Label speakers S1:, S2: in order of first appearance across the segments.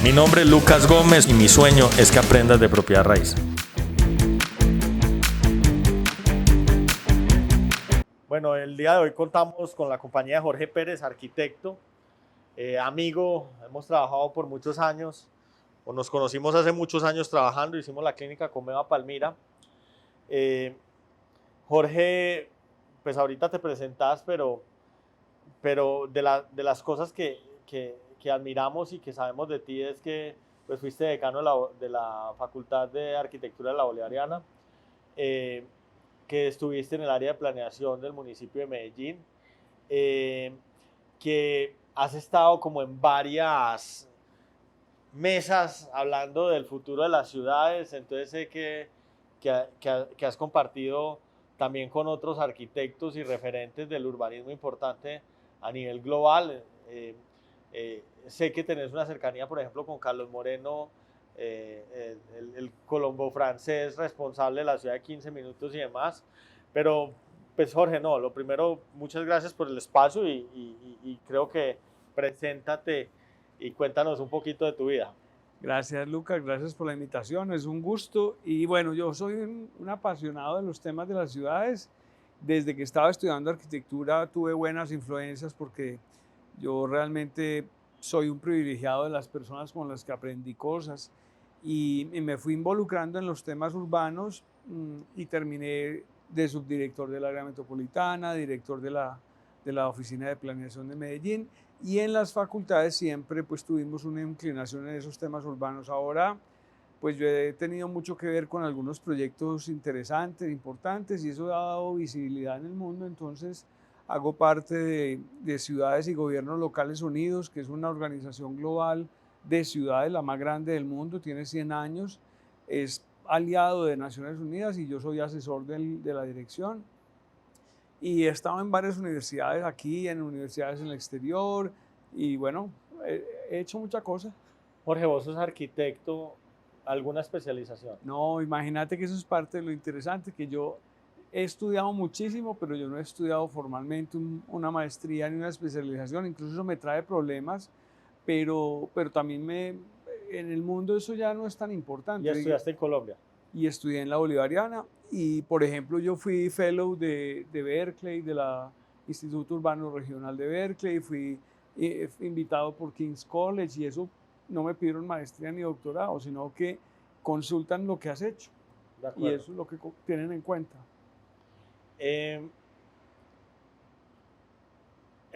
S1: Mi nombre es Lucas Gómez y mi sueño es que aprendas de propiedad raíz. Bueno, el día de hoy contamos con la compañía de Jorge Pérez, arquitecto, amigo, hemos trabajado por muchos años, o nos conocimos hace muchos años trabajando, hicimos la clínica Comeva Palmira. Jorge, pues ahorita te presentás, pero de las cosas que admiramos y que sabemos de ti es que pues, fuiste decano de la Facultad de Arquitectura de la Bolivariana, que estuviste en el área de planeación del municipio de Medellín, que has estado como en varias mesas hablando del futuro de las ciudades, entonces sé que has compartido también con otros arquitectos y referentes del urbanismo importante a nivel global. Sé que tenés una cercanía, por ejemplo, con Carlos Moreno, el colombo francés responsable de la ciudad de 15 minutos y demás, pero pues Jorge, no, lo primero, muchas gracias por el espacio y creo que preséntate y cuéntanos un poquito de tu vida.
S2: Gracias, Lucas, gracias por la invitación, es un gusto. Y bueno, yo soy un apasionado de los temas de las ciudades. Desde que estaba estudiando arquitectura tuve buenas influencias porque yo realmente soy un privilegiado de las personas con las que aprendí cosas y me fui involucrando en los temas urbanos y terminé de subdirector del área metropolitana, director de la Oficina de Planeación de Medellín. Y en las facultades siempre pues tuvimos una inclinación en esos temas urbanos. Ahora pues yo he tenido mucho que ver con algunos proyectos interesantes, importantes, y eso ha dado visibilidad en el mundo. Entonces hago parte de Ciudades y Gobiernos Locales Unidos, que es una organización global de ciudades, la más grande del mundo, tiene 100 años, es aliado de Naciones Unidas y yo soy asesor de la dirección. Y he estado en varias universidades aquí, en universidades en el exterior, y bueno, he hecho muchas cosas.
S1: Jorge, vos sos arquitecto, ¿alguna especialización?
S2: No, imagínate que eso es parte de lo interesante, que yo he estudiado muchísimo, pero yo no he estudiado formalmente una maestría ni una especialización, incluso eso me trae problemas, pero también en el mundo eso ya no es tan importante.
S1: ¿Y estudiaste en Colombia?
S2: Y estudié en la Bolivariana y, por ejemplo, yo fui fellow de Berkeley, de la Instituto Urbano Regional de Berkeley, fui invitado por King's College y eso no me pidieron maestría ni doctorado, sino que consultan lo que has hecho y eso es lo que tienen en cuenta.
S1: En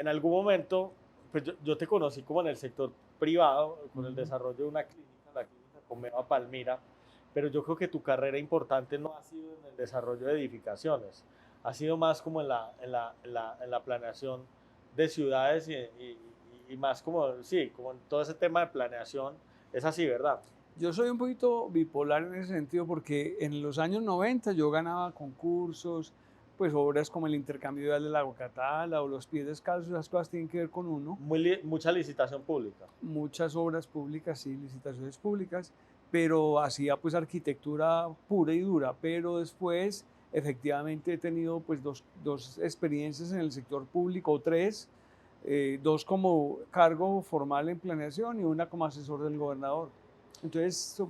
S1: algún momento, pues yo te conocí como en el sector privado, con el desarrollo de una clínica, la clínica Comeva Palmira, pero yo creo que tu carrera importante no ha sido en el desarrollo de edificaciones, ha sido más como en la planeación de ciudades y más como, sí, como en todo ese tema de planeación, es así, ¿verdad?
S2: Yo soy un poquito bipolar en ese sentido porque en los años 90 yo ganaba concursos, pues obras como el intercambio vial de la Aguacatala o los pies descalzos, esas cosas tienen que ver con uno.
S1: Mucha licitación pública.
S2: Muchas obras públicas, sí, licitaciones públicas, pero hacía pues arquitectura pura y dura, pero después efectivamente he tenido pues dos experiencias en el sector público, o tres, dos como cargo formal en planeación y una como asesor del gobernador. Entonces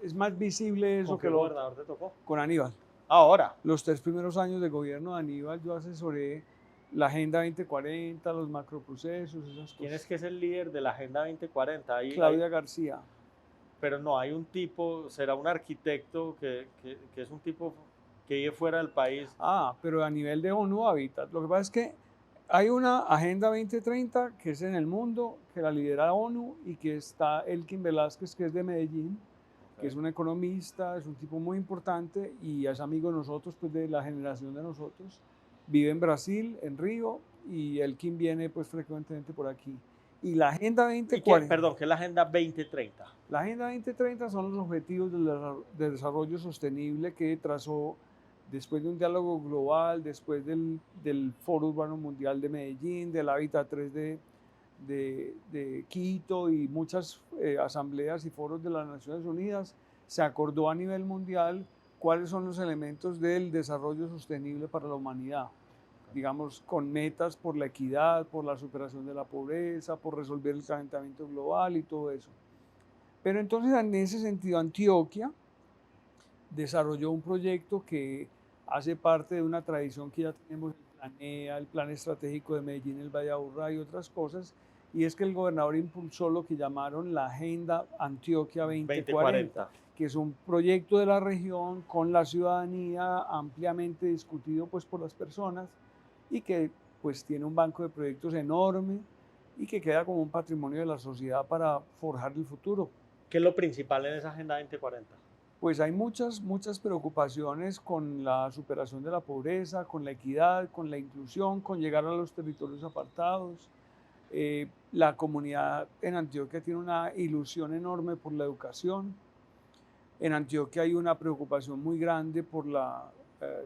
S2: es más visible eso.
S1: ¿Con qué gobernador te tocó?
S2: Con Aníbal.
S1: Ahora.
S2: Los 3 primeros años de gobierno de Aníbal yo asesoré la Agenda 2040, los macroprocesos, esas cosas.
S1: ¿Quién es que es el líder de la Agenda 2040?
S2: Claudia García.
S1: Pero no, hay un tipo, será un arquitecto que es un tipo que vive fuera del país.
S2: Ah, pero a nivel de ONU Habitat. Lo que pasa es que hay una Agenda 2030 que es en el mundo, que la lidera ONU y que está Elkin Velázquez, que es de Medellín, que es un economista, es un tipo muy importante y es amigo de nosotros, pues de la generación de nosotros. Vive en Brasil, en Río, y Elkin viene pues frecuentemente por aquí. Y la Agenda 2040...
S1: Perdón, ¿qué es la Agenda 2030?
S2: La Agenda 2030 son los objetivos de desarrollo sostenible que trazó después de un diálogo global, después del Foro Urbano Mundial de Medellín, del Hábitat 3 de Quito y muchas asambleas y foros de las Naciones Unidas, se acordó a nivel mundial cuáles son los elementos del desarrollo sostenible para la humanidad, digamos, con metas por la equidad, por la superación de la pobreza, por resolver el calentamiento global y todo eso. Pero entonces en ese sentido Antioquia desarrolló un proyecto que hace parte de una tradición que ya tenemos, el Planea, el Plan Estratégico de Medellín, el Valle de Aburrá y otras cosas, y es que el gobernador impulsó lo que llamaron la Agenda Antioquia 2040, que es un proyecto de la región con la ciudadanía ampliamente discutido pues por las personas y que pues tiene un banco de proyectos enorme y que queda como un patrimonio de la sociedad para forjar el futuro.
S1: ¿Qué es lo principal en esa Agenda 2040?
S2: Pues hay muchas preocupaciones con la superación de la pobreza, con la equidad, con la inclusión, con llegar a los territorios apartados. La comunidad en Antioquia tiene una ilusión enorme por la educación. En Antioquia hay una preocupación muy grande por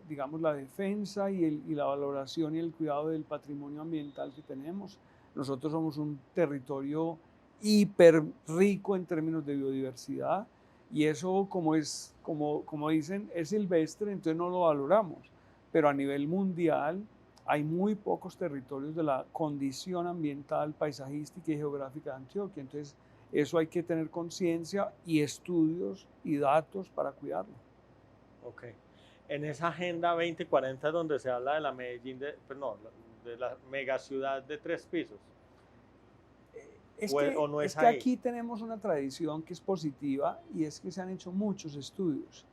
S2: digamos, la defensa y la valoración y el cuidado del patrimonio ambiental que tenemos. Nosotros somos un territorio hiper rico en términos de biodiversidad y eso, como dicen, es silvestre, entonces no lo valoramos. Pero a nivel mundial hay muy pocos territorios de la condición ambiental, paisajística y geográfica de Antioquia. Entonces, eso hay que tener conciencia y estudios y datos para cuidarlo.
S1: Ok. En esa Agenda 2040 es donde se habla de la Medellín, de la megaciudad de 3 pisos. ¿O no es
S2: que
S1: ahí?
S2: aquí tenemos una tradición que es positiva y es que se han hecho muchos estudios.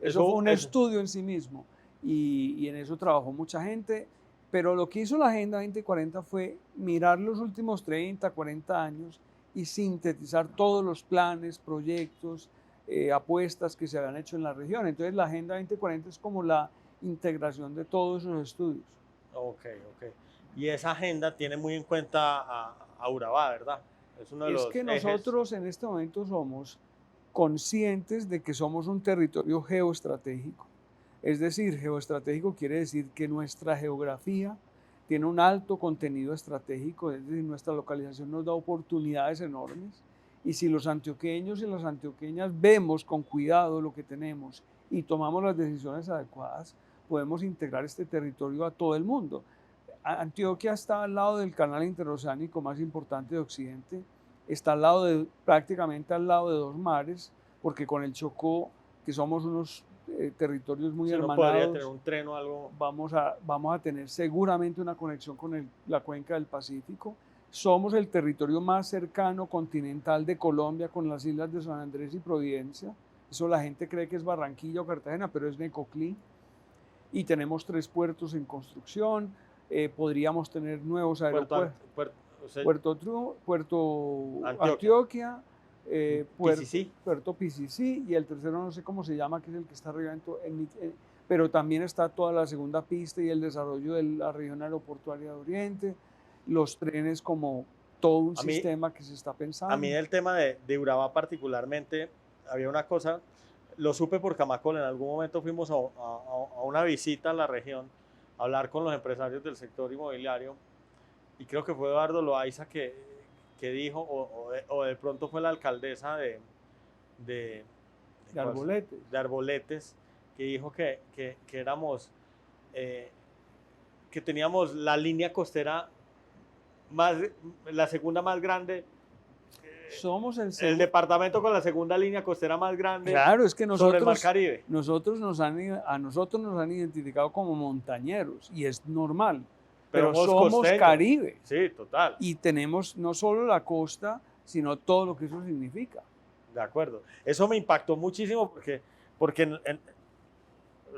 S1: Eso
S2: Fue un estudio en sí mismo y en eso trabajó mucha gente, pero lo que hizo la Agenda 2040 fue mirar los últimos 30, 40 años y sintetizar todos los planes, proyectos, apuestas que se habían hecho en la región. Entonces la Agenda 2040 es como la integración de todos esos estudios.
S1: Ok. Y esa agenda tiene muy en cuenta a Urabá, ¿verdad? Es uno de los
S2: que
S1: ejes.
S2: nosotros en este momento somos conscientes de que somos un territorio geoestratégico. Es decir, geoestratégico quiere decir que nuestra geografía tiene un alto contenido estratégico, es decir, nuestra localización nos da oportunidades enormes. Y si los antioqueños y las antioqueñas vemos con cuidado lo que tenemos y tomamos las decisiones adecuadas, podemos integrar este territorio a todo el mundo. Antioquia está al lado del canal interoceánico más importante de Occidente, está prácticamente al lado de 2 mares, porque con el Chocó, que somos unos territorios muy hermanados,
S1: podría tener un tren o algo.
S2: Vamos a tener seguramente una conexión con la cuenca del Pacífico. Somos el territorio más cercano continental de Colombia con las islas de San Andrés y Providencia. Eso la gente cree que es Barranquilla o Cartagena, pero es Necoclí. Y tenemos 3 puertos en construcción. Podríamos tener nuevos aeropuertos. Puerto Antioquia, Puerto PCC y el tercero no sé cómo se llama, que es el que está arriba, pero también está toda la segunda pista y el desarrollo de la región aeroportuaria de Oriente, los trenes como todo un sistema que se está pensando.
S1: A mí el tema de Urabá particularmente, había una cosa, lo supe por Camacol, en algún momento fuimos a una visita a la región, a hablar con los empresarios del sector inmobiliario, y creo que fue Eduardo Loaiza que dijo, o de pronto fue la alcaldesa de Arboletes, que dijo que éramos, que teníamos la línea costera la segunda más grande.
S2: Somos
S1: el departamento con la segunda línea costera más grande.
S2: Claro, es que
S1: sobre el Mar Caribe.
S2: A nosotros nos han identificado como montañeros y es normal. Pero somos costeños. Caribe.
S1: Sí, total.
S2: Y tenemos no solo la costa, sino todo lo que eso significa.
S1: De acuerdo. Eso me impactó muchísimo porque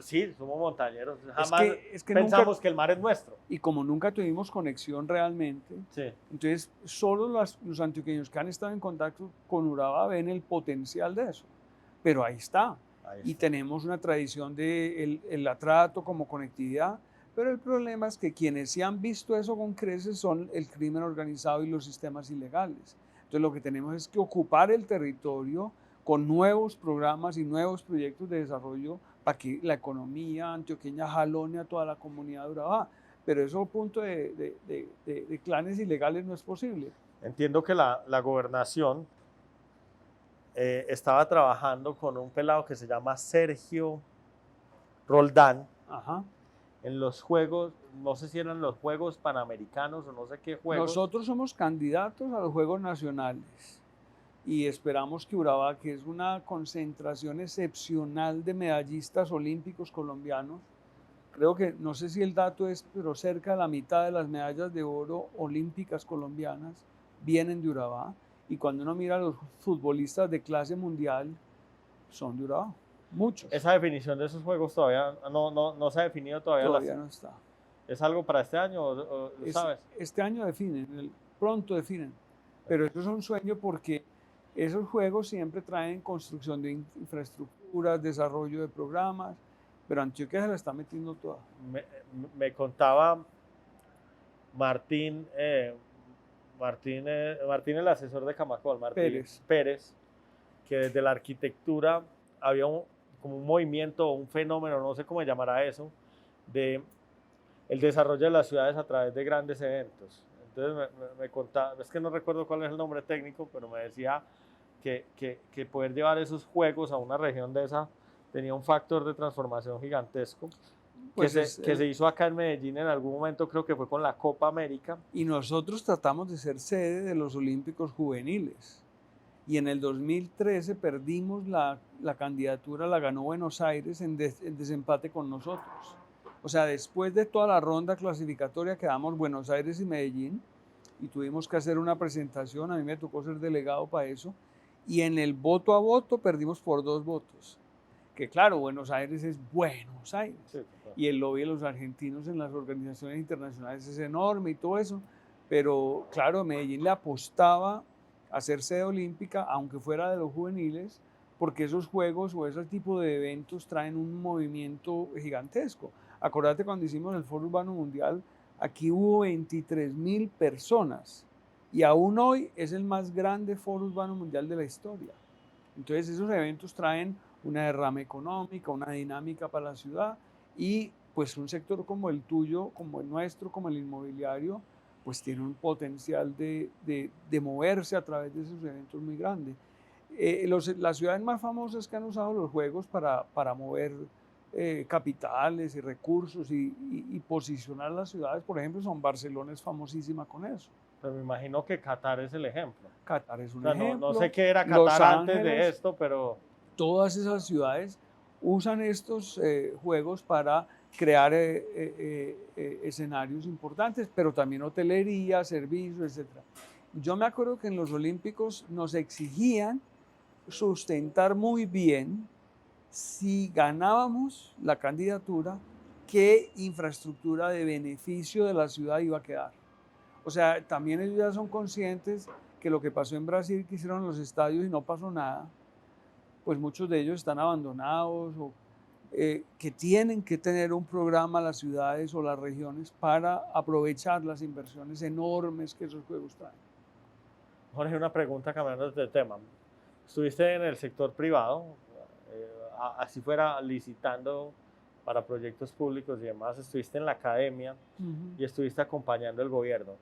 S1: sí, somos montañeros. Jamás pensamos que el mar es nuestro.
S2: Y como nunca tuvimos conexión realmente,
S1: sí.
S2: Entonces solo los antioqueños que han estado en contacto con Urabá ven el potencial de eso. Pero ahí está. Y tenemos una tradición de el atrato como conectividad. Pero el problema es que quienes sí han visto eso con creces son el crimen organizado y los sistemas ilegales. Entonces lo que tenemos es que ocupar el territorio con nuevos programas y nuevos proyectos de desarrollo para que la economía antioqueña jalone a toda la comunidad de Urabá. Pero eso a punto de clanes ilegales no es posible.
S1: Entiendo que la gobernación estaba trabajando con un pelado que se llama Sergio Roldán.
S2: Ajá.
S1: En los Juegos, no sé si eran los Juegos Panamericanos o no sé qué juegos.
S2: Nosotros somos candidatos a los Juegos Nacionales y esperamos que Urabá, que es una concentración excepcional de medallistas olímpicos colombianos, creo que, no sé si el dato es, pero cerca de la mitad de las medallas de oro olímpicas colombianas vienen de Urabá, y cuando uno mira a los futbolistas de clase mundial, son de Urabá, muchos.
S1: Esa definición de esos juegos todavía no se ha definido todavía.
S2: Todavía no está.
S1: ¿Es algo para este año o lo sabes?
S2: Este año definen, pronto definen, pero eso es un sueño porque esos juegos siempre traen construcción de infraestructuras, desarrollo de programas, pero Antioquia se la está metiendo toda.
S1: Me contaba Martín, el asesor de Camacol, Martín Pérez, que desde la arquitectura había como un movimiento, un fenómeno, no sé cómo llamará eso, de el desarrollo de las ciudades a través de grandes eventos. Entonces me contaba, es que no recuerdo cuál es el nombre técnico, pero me decía que poder llevar esos juegos a una región de esa tenía un factor de transformación gigantesco. Pues que se hizo acá en Medellín en algún momento, creo que fue con la Copa América.
S2: Y nosotros tratamos de ser sede de los Olímpicos Juveniles. Y en el 2013 perdimos la candidatura, la ganó Buenos Aires en desempate con nosotros. O sea, después de toda la ronda clasificatoria quedamos Buenos Aires y Medellín y tuvimos que hacer una presentación, a mí me tocó ser delegado para eso, y en el voto a voto perdimos por 2 votos. Que claro, Buenos Aires es Buenos Aires, sí, claro. Y el lobby de los argentinos en las organizaciones internacionales es enorme y todo eso, pero claro, Medellín le apostaba a ser sede olímpica, aunque fuera de los juveniles, porque esos juegos o ese tipo de eventos traen un movimiento gigantesco. Acordate cuando hicimos el Foro Urbano Mundial, aquí hubo 23.000 personas y aún hoy es el más grande Foro Urbano Mundial de la historia. Entonces esos eventos traen una derrama económica, una dinámica para la ciudad, y pues un sector como el tuyo, como el nuestro, como el inmobiliario, pues tiene un potencial de moverse a través de esos eventos muy grande. Las ciudades más famosas que han usado los juegos para mover capitales y recursos y posicionar las ciudades, por ejemplo, son Barcelona, es famosísima con eso.
S1: Pero me imagino que Qatar es el ejemplo.
S2: Qatar es un ejemplo.
S1: No sé qué era Qatar antes de esto, pero...
S2: Todas esas ciudades usan estos juegos para crear escenarios importantes, pero también hotelería, servicios, etc. Yo me acuerdo que en los Olímpicos nos exigían sustentar muy bien, si ganábamos la candidatura, qué infraestructura de beneficio de la ciudad iba a quedar. O sea, también ellos ya son conscientes que lo que pasó en Brasil, que hicieron los estadios y no pasó nada, pues muchos de ellos están abandonados, o que tienen que tener un programa las ciudades o las regiones para aprovechar las inversiones enormes que esos juegos traen.
S1: Jorge, una pregunta cambiando de tema. Estuviste en el sector privado, así fuera licitando para proyectos públicos y demás, estuviste en la academia y estuviste acompañando el gobierno.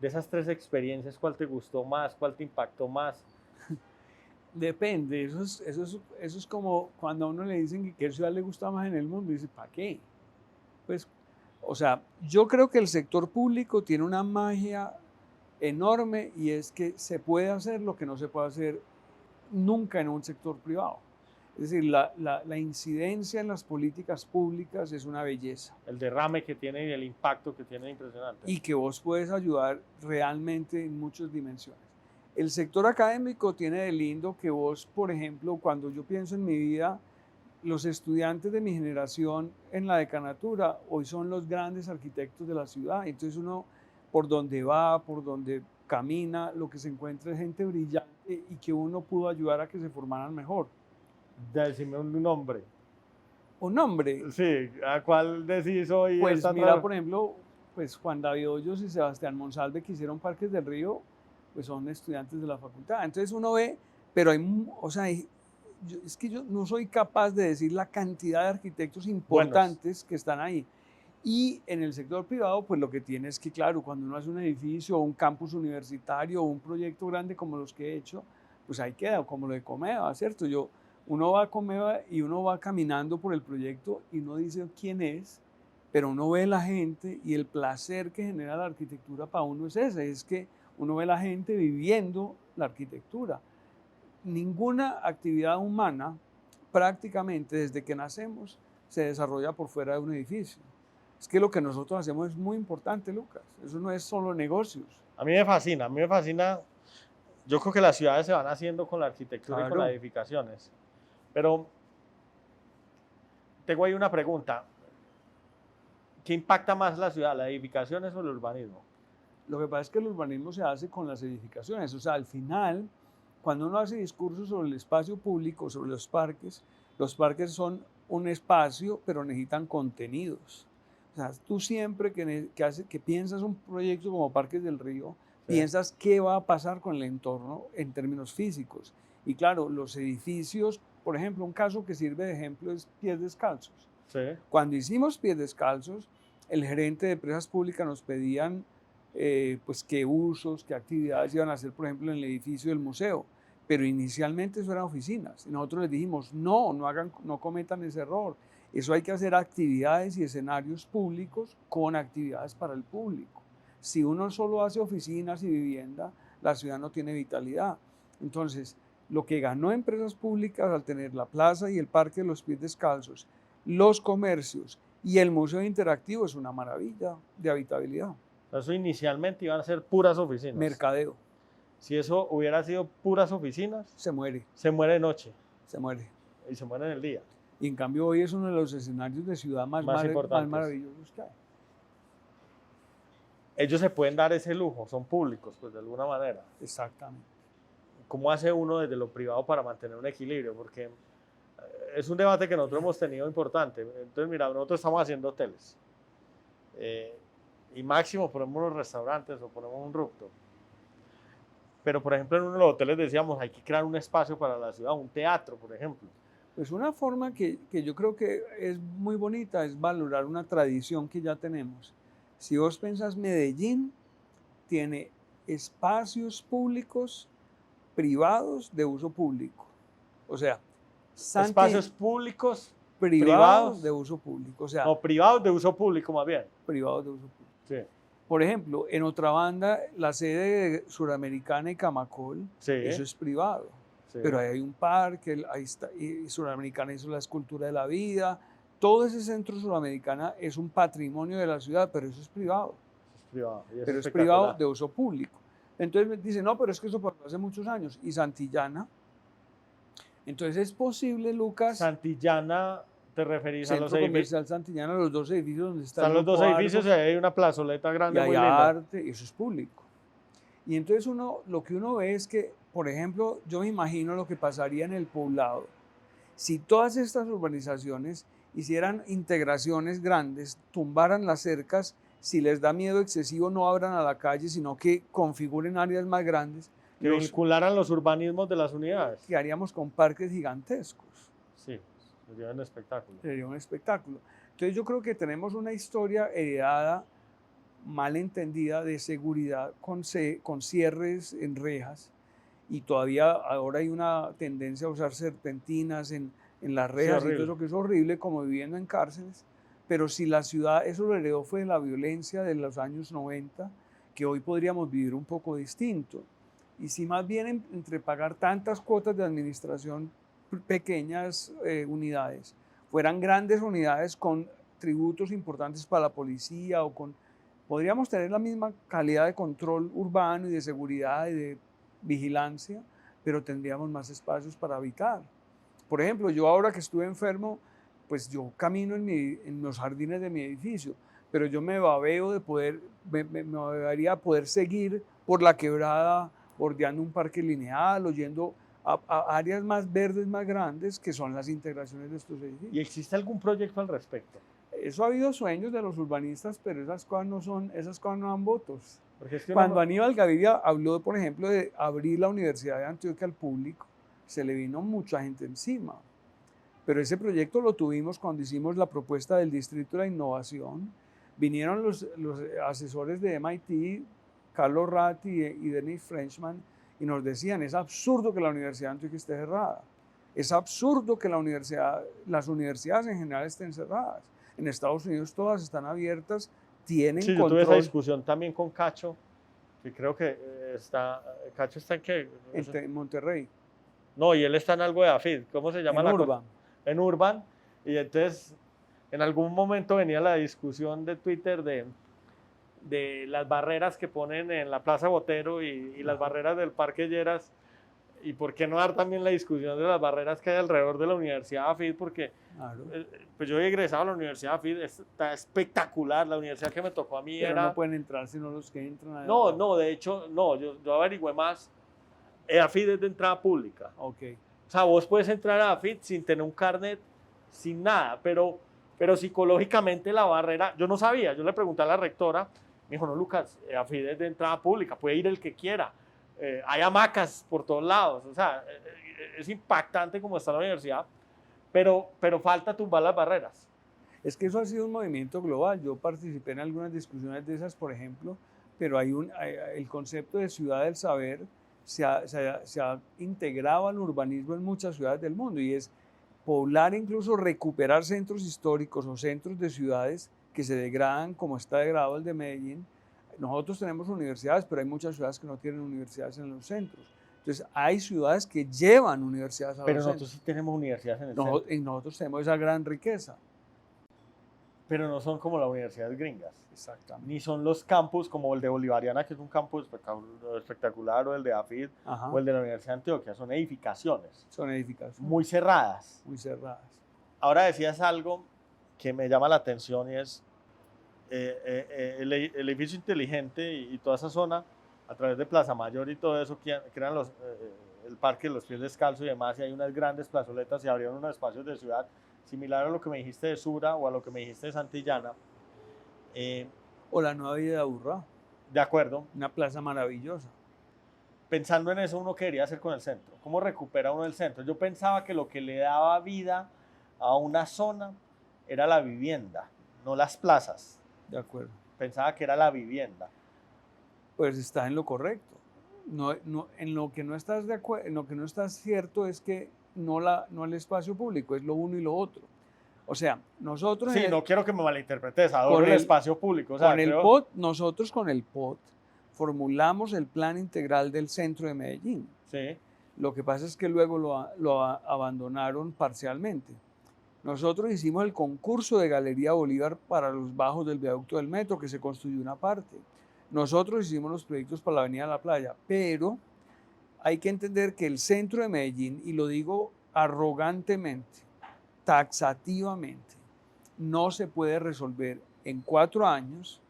S1: De esas 3 experiencias, ¿cuál te gustó más? ¿Cuál te impactó más?
S2: Depende, eso es como cuando a uno le dicen que qué ciudad le gusta más en el mundo, y dice, ¿para qué? Pues, o sea, yo creo que el sector público tiene una magia enorme, y es que se puede hacer lo que no se puede hacer nunca en un sector privado. Es decir, la incidencia en las políticas públicas es una belleza.
S1: El derrame que tiene y el impacto que tiene es impresionante.
S2: Y que vos puedes ayudar realmente en muchas dimensiones. El sector académico tiene de lindo que vos, por ejemplo, cuando yo pienso en mi vida, los estudiantes de mi generación en la decanatura hoy son los grandes arquitectos de la ciudad. Entonces uno, por donde va, por donde camina, lo que se encuentra es gente brillante y que uno pudo ayudar a que se formaran mejor.
S1: Decime un nombre.
S2: ¿Un nombre?
S1: Sí, ¿a cuál decís hoy?
S2: Pues mira, por ejemplo, pues Juan David Hoyos y Sebastián Monsalve, que hicieron Parques del Río, pues son estudiantes de la facultad. Entonces uno ve, pero es que yo no soy capaz de decir la cantidad de arquitectos importantes que están ahí. Y en el sector privado, pues lo que tiene es que, claro, cuando uno hace un edificio o un campus universitario o un proyecto grande como los que he hecho, pues ahí queda, como lo de Comeva, ¿cierto? Uno va a Comeva y uno va caminando por el proyecto y no dice quién es, pero uno ve la gente, y el placer que genera la arquitectura para uno es ese, es que uno ve la gente viviendo la arquitectura. ninguna actividad humana prácticamente desde que nacemos se desarrolla por fuera de un edificio. Es que lo que nosotros hacemos es muy importante, Lucas. Eso no es solo negocios.
S1: A mí me fascina, a mí me fascina. Yo creo que las ciudades se van haciendo con la arquitectura y con las
S2: Claro.
S1: edificaciones. Pero tengo ahí una pregunta. ¿Qué impacta más la ciudad, las edificaciones o el urbanismo?
S2: Lo que pasa es que el urbanismo se hace con las edificaciones. O sea, al final, cuando uno hace discursos sobre el espacio público, sobre los parques son un espacio, pero necesitan contenidos. O sea, tú siempre que piensas un proyecto como Parques del Río,
S1: Sí.
S2: piensas qué va a pasar con el entorno en términos físicos. Y claro, los edificios, por ejemplo, un caso que sirve de ejemplo es Pies Descalzos.
S1: Sí.
S2: Cuando hicimos Pies Descalzos, el gerente de empresas públicas nos pedían pues qué usos, qué actividades iban a hacer, por ejemplo, en el edificio del museo. Pero inicialmente eso eran oficinas. Y nosotros les dijimos, no cometan ese error. Eso hay que hacer actividades y escenarios públicos con actividades para el público. Si uno solo hace oficinas y vivienda, la ciudad no tiene vitalidad. Entonces, lo que ganó empresas públicas al tener la plaza y el Parque de los Pies Descalzos, los comercios y el museo interactivo es una maravilla de habitabilidad.
S1: Eso inicialmente iban a ser puras oficinas.
S2: Mercadeo.
S1: Si eso hubiera sido puras oficinas,
S2: Se muere,
S1: se muere de noche
S2: se muere.
S1: y se muere en el día.
S2: Y en cambio hoy es uno de los escenarios de ciudad más
S1: Importantes.
S2: maravillosos que hay.
S1: Ellos se pueden dar ese lujo, son públicos, pues de alguna manera.
S2: Exactamente.
S1: ¿Cómo hace uno desde lo privado para mantener un equilibrio? Porque es un debate que nosotros hemos tenido importante. Entonces, mira, nosotros estamos haciendo hoteles. Y máximo ponemos unos restaurantes o ponemos un rooftop. Pero, por ejemplo, en uno de los hoteles decíamos, hay que crear un espacio para la ciudad, un teatro, por ejemplo.
S2: Pues una forma que yo creo que es muy bonita es valorar una tradición que ya tenemos. Si vos pensás, Medellín tiene espacios públicos privados de uso público. O sea,
S1: Espacios públicos,
S2: privados de uso público. O sea,
S1: no, privados de uso público más bien.
S2: privados de uso público.
S1: Sí.
S2: Por ejemplo, en otra banda, la sede Suramericana y Camacol,
S1: Sí.
S2: eso es privado.
S1: Sí.
S2: Pero ahí hay un parque, ahí está, y Suramericana hizo la escultura de la vida. Todo ese centro Suramericana es un patrimonio de la ciudad, pero eso es privado.
S1: Es privado. Y
S2: Pero es privado de uso público. Entonces me dicen, no, pero es que eso pasó hace muchos años. Y Santillana. Entonces es posible, Lucas.
S1: Santillana, ¿te referís a los
S2: Centro
S1: edificios?
S2: Comercial Santillana, los dos edificios donde
S1: Están los dos edificios y hay una plazoleta grande
S2: y hay
S1: muy linda.
S2: arte, y eso es público. Y entonces lo que uno ve es que, por ejemplo, yo me imagino lo que pasaría en el Poblado. Si todas estas urbanizaciones hicieran integraciones grandes, tumbaran las cercas, si les da miedo excesivo no abran a la calle, sino que configuren áreas más grandes,
S1: Que vincularan los urbanismos de las unidades.
S2: quedaríamos con parques gigantescos.
S1: Sí, sería un espectáculo.
S2: Sería un espectáculo. Entonces yo creo que tenemos una historia heredada, mal entendida, de seguridad con cierres en rejas, y todavía ahora hay una tendencia a usar serpentinas en las rejas, y todo eso que es horrible, como viviendo en cárceles. Pero si la ciudad, eso lo heredó fue de la violencia de los años 90, que hoy podríamos vivir un poco distinto. Y si más bien entre pagar tantas cuotas de administración, pequeñas unidades, fueran grandes unidades con tributos importantes para la policía, podríamos tener la misma calidad de control urbano y de seguridad y de vigilancia, pero tendríamos más espacios para habitar. Por ejemplo, yo ahora que estuve enfermo, pues yo camino en los jardines de mi edificio, pero yo me babeo de me babearía poder seguir por la quebrada, bordeando un parque lineal o yendo a áreas más verdes, más grandes, que son las integraciones de estos edificios.
S1: ¿Y existe algún proyecto al respecto?
S2: Eso ha habido sueños de los urbanistas, pero esas cosas no dan votos.
S1: Porque es que
S2: Cuando Aníbal Gaviria habló, por ejemplo, de abrir la Universidad de Antioquia al público, se le vino mucha gente encima. Pero ese proyecto lo tuvimos cuando hicimos la propuesta del Distrito de la Innovación. Vinieron los asesores de MIT, Carlos Ratti y Dennis Frenchman, y nos decían, es absurdo que la Universidad de Antioquia esté cerrada. Es absurdo que las universidades en general estén cerradas. En Estados Unidos todas están abiertas, tienen
S1: sí,
S2: control.
S1: yo tuve esa discusión también con Cacho, y creo que Cacho está en qué?
S2: En Monterrey.
S1: No, y él está en algo de AFID. ¿Cómo se llama
S2: En
S1: la
S2: Urban.
S1: En Urban. Y entonces, en algún momento venía la discusión de Twitter de las barreras que ponen en la Plaza Botero y las barreras del Parque Lleras. Y por qué no dar también la discusión de las barreras que hay alrededor de la Universidad AFID, porque
S2: Claro.
S1: pues yo he egresado a la Universidad AFID, está espectacular. La universidad que me tocó a mí
S2: Pero
S1: era...
S2: no pueden entrar sino los que entran.
S1: No, no, de hecho, no, yo averigüé más. AFID es de entrada pública.
S2: Ok.
S1: O sea, vos puedes entrar a AFID sin tener un carnet, sin nada, pero psicológicamente la barrera, yo no sabía, yo le pregunté a la rectora, me dijo, no, Lucas, AFID es de entrada pública, puede ir el que quiera, hay hamacas por todos lados, o sea, es impactante como está la universidad, pero falta tumbar las barreras.
S2: Es que eso ha sido un movimiento global. Yo participé en algunas discusiones de esas, por ejemplo, pero el concepto de ciudad del saber se ha integrado al urbanismo en muchas ciudades del mundo y es poblar, incluso recuperar centros históricos o centros de ciudades que se degradan, como está degradado el de Medellín. Nosotros tenemos universidades, pero hay muchas ciudades que no tienen universidades en los centros. Entonces, hay ciudades que llevan universidades a
S1: Pero
S2: los
S1: nosotros
S2: centros.
S1: sí tenemos universidades en el centro.
S2: Y nosotros tenemos esa gran riqueza.
S1: Pero no son como las universidades gringas.
S2: Exactamente.
S1: Ni son los campus como el de Bolivariana, que es un campus espectacular, o el de AFID,
S2: Ajá.
S1: o el de la Universidad de Antioquia. Son edificaciones.
S2: Son edificaciones
S1: Muy cerradas.
S2: muy cerradas.
S1: Ahora decías algo que me llama la atención y es el edificio inteligente y toda esa zona, a través de Plaza Mayor y todo eso, crean el Parque de los Pies Descalzos y demás, y hay unas grandes plazoletas y abrieron unos espacios de ciudad, similar a lo que me dijiste de Sura o a lo que me dijiste de Santillana.
S2: O la Nueva Vida de Aburrá,
S1: De acuerdo.
S2: una plaza maravillosa.
S1: Pensando en eso, uno quería hacer con el centro. ¿Cómo recupera uno el centro? Yo pensaba que lo que le daba vida a una zona era la vivienda, no las plazas.
S2: De acuerdo.
S1: Pensaba que era la vivienda.
S2: Pues está en lo correcto. En lo que no estás de acuerdo, en lo que no estás cierto es que no el espacio público, es lo uno y lo otro. O sea, nosotros...
S1: Sí, no quiero que me malinterpretes, adoro el espacio público. O sea,
S2: con el POT, nosotros con el POT formulamos el plan integral del centro de Medellín.
S1: Sí.
S2: Lo que pasa es que luego lo abandonaron parcialmente. Nosotros hicimos el concurso de Galería Bolívar para los bajos del viaducto del metro, que se construyó una parte. Nosotros hicimos los proyectos para la Avenida de la Playa, pero hay que entender que el centro de Medellín, y lo digo arrogantemente, taxativamente, no se puede resolver en 4 años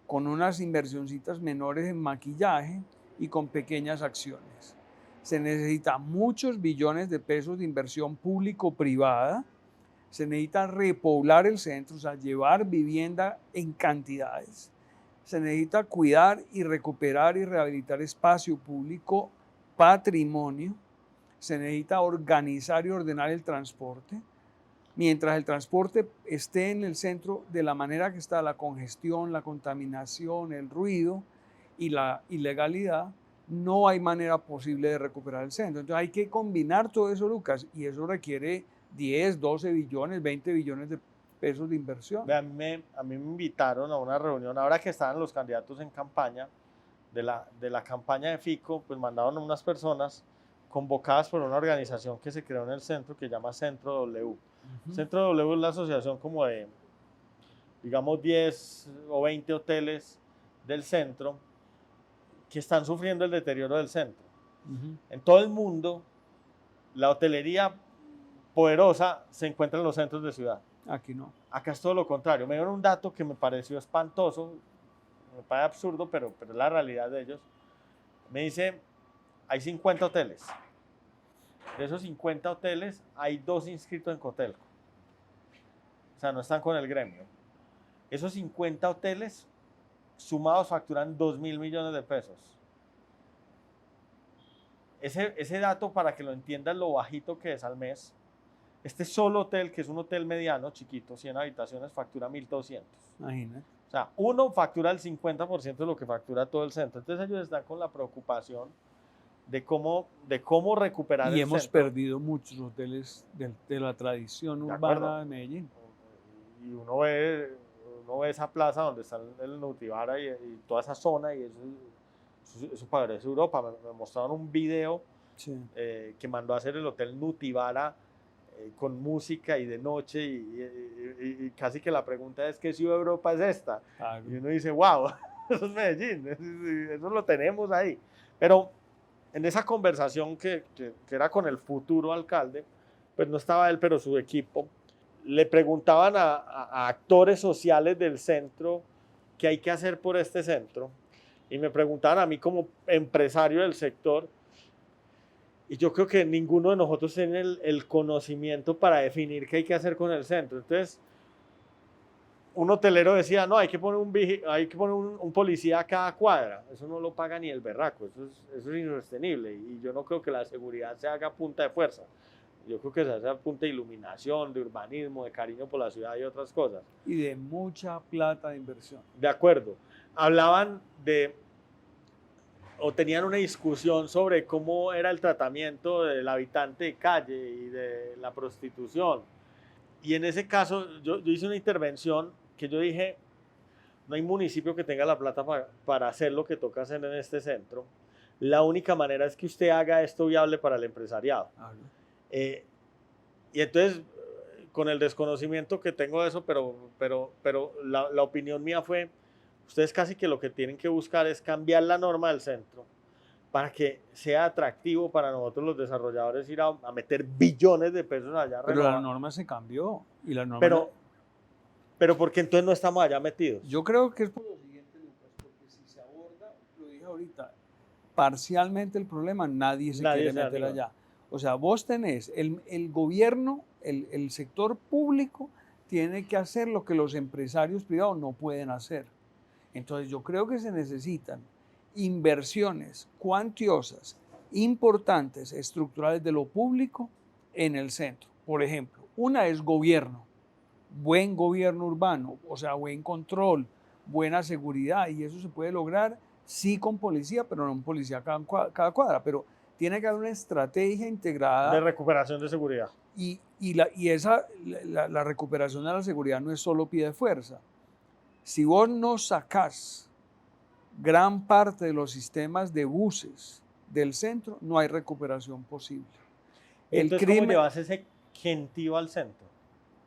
S2: con unas inversioncitas menores en maquillaje y con pequeñas acciones. Se necesitan muchos billones de pesos de inversión público-privada, se necesita repoblar el centro, o sea, llevar vivienda en cantidades, se necesita cuidar y recuperar y rehabilitar espacio público, patrimonio, se necesita organizar y ordenar el transporte. Mientras el transporte esté en el centro de la manera que está, la congestión, la contaminación, el ruido y la ilegalidad, no hay manera posible de recuperar el centro. Entonces hay que combinar todo eso, Lucas, y eso requiere 10, 12 billones, 20 billones de pesos de inversión.
S1: A mí me invitaron a una reunión, ahora que estaban los candidatos en campaña, de la campaña de Fico, pues mandaron a unas personas convocadas por una organización que se creó en el centro que se llama Centro W. Centro W es la asociación como de, digamos, 10 o 20 hoteles del centro que están sufriendo el deterioro del centro. En todo el mundo, la hotelería poderosa se encuentra en los centros de ciudad.
S2: Aquí no.
S1: Acá es todo lo contrario. Me dieron un dato que me pareció espantoso, me parece absurdo, pero es la realidad de ellos. Me dice, hay 50 hoteles. De esos 50 hoteles, hay 2 inscritos en Cotelco. O sea, no están con el gremio. Esos 50 hoteles sumados facturan 2.000 millones de pesos. Ese dato, para que lo entiendan lo bajito que es al mes, este solo hotel, que es un hotel mediano, chiquito, 100 habitaciones, factura 1.200.
S2: Imagínate.
S1: O sea, uno factura el 50% de lo que factura todo el centro. Entonces ellos están con la preocupación de cómo recuperar el centro.
S2: Y hemos perdido muchos hoteles de la tradición urbana de Medellín.
S1: Y uno ve esa plaza donde está el Nutibara y toda esa zona, y eso parece Europa. Me mostraron un video
S2: Sí.
S1: Que mandó a hacer el Hotel Nutibara con música y de noche y casi que la pregunta es, ¿qué ciudad de Europa es esta?
S2: Claro.
S1: Y uno dice, wow, eso es Medellín, eso lo tenemos ahí. Pero en esa conversación que era con el futuro alcalde, pues no estaba él, pero su equipo, le preguntaban a actores sociales del centro qué hay que hacer por este centro, y me preguntaban a mí como empresario del sector, y yo creo que ninguno de nosotros tiene el conocimiento para definir qué hay que hacer con el centro. Entonces, un hotelero decía, no, hay que poner un policía a cada cuadra. Eso no lo paga ni el berraco, eso es insostenible. Y yo no creo que la seguridad se haga a punta de fuerza. Yo creo que se hace a punta de iluminación, de urbanismo, de cariño por la ciudad y otras cosas.
S2: Y de mucha plata de inversión.
S1: De acuerdo. Hablaban o tenían una discusión sobre cómo era el tratamiento del habitante de calle y de la prostitución. Y en ese caso yo hice una intervención que yo dije, no hay municipio que tenga la plata para hacer lo que toca hacer en este centro. La única manera es que usted haga esto viable para el empresariado. Y entonces, con el desconocimiento que tengo de eso, pero la opinión mía fue, ustedes casi que lo que tienen que buscar es cambiar la norma del centro para que sea atractivo para nosotros los desarrolladores ir a meter billones de pesos allá.
S2: Pero la norma se cambió. Y la norma
S1: pero ¿por qué entonces no estamos allá metidos?
S2: Yo creo que es por lo siguiente, Lucas, porque si se aborda, lo dije ahorita, parcialmente el problema, nadie se quiere meter allá. O sea, vos tenés el gobierno, el sector público, tiene que hacer lo que los empresarios privados no pueden hacer. Entonces yo creo que se necesitan inversiones cuantiosas, importantes, estructurales de lo público en el centro. Por ejemplo, una es gobierno, buen gobierno urbano, o sea, buen control, buena seguridad, y eso se puede lograr sí con policía, pero no un policía cada cuadra, pero tiene que haber una estrategia integrada
S1: de recuperación de seguridad.
S2: Y la recuperación de la seguridad no es solo pie de fuerza. Si vos no sacás gran parte de los sistemas de buses del centro, no hay recuperación posible.
S1: Entonces, ¿cómo llevas ese gentío al centro?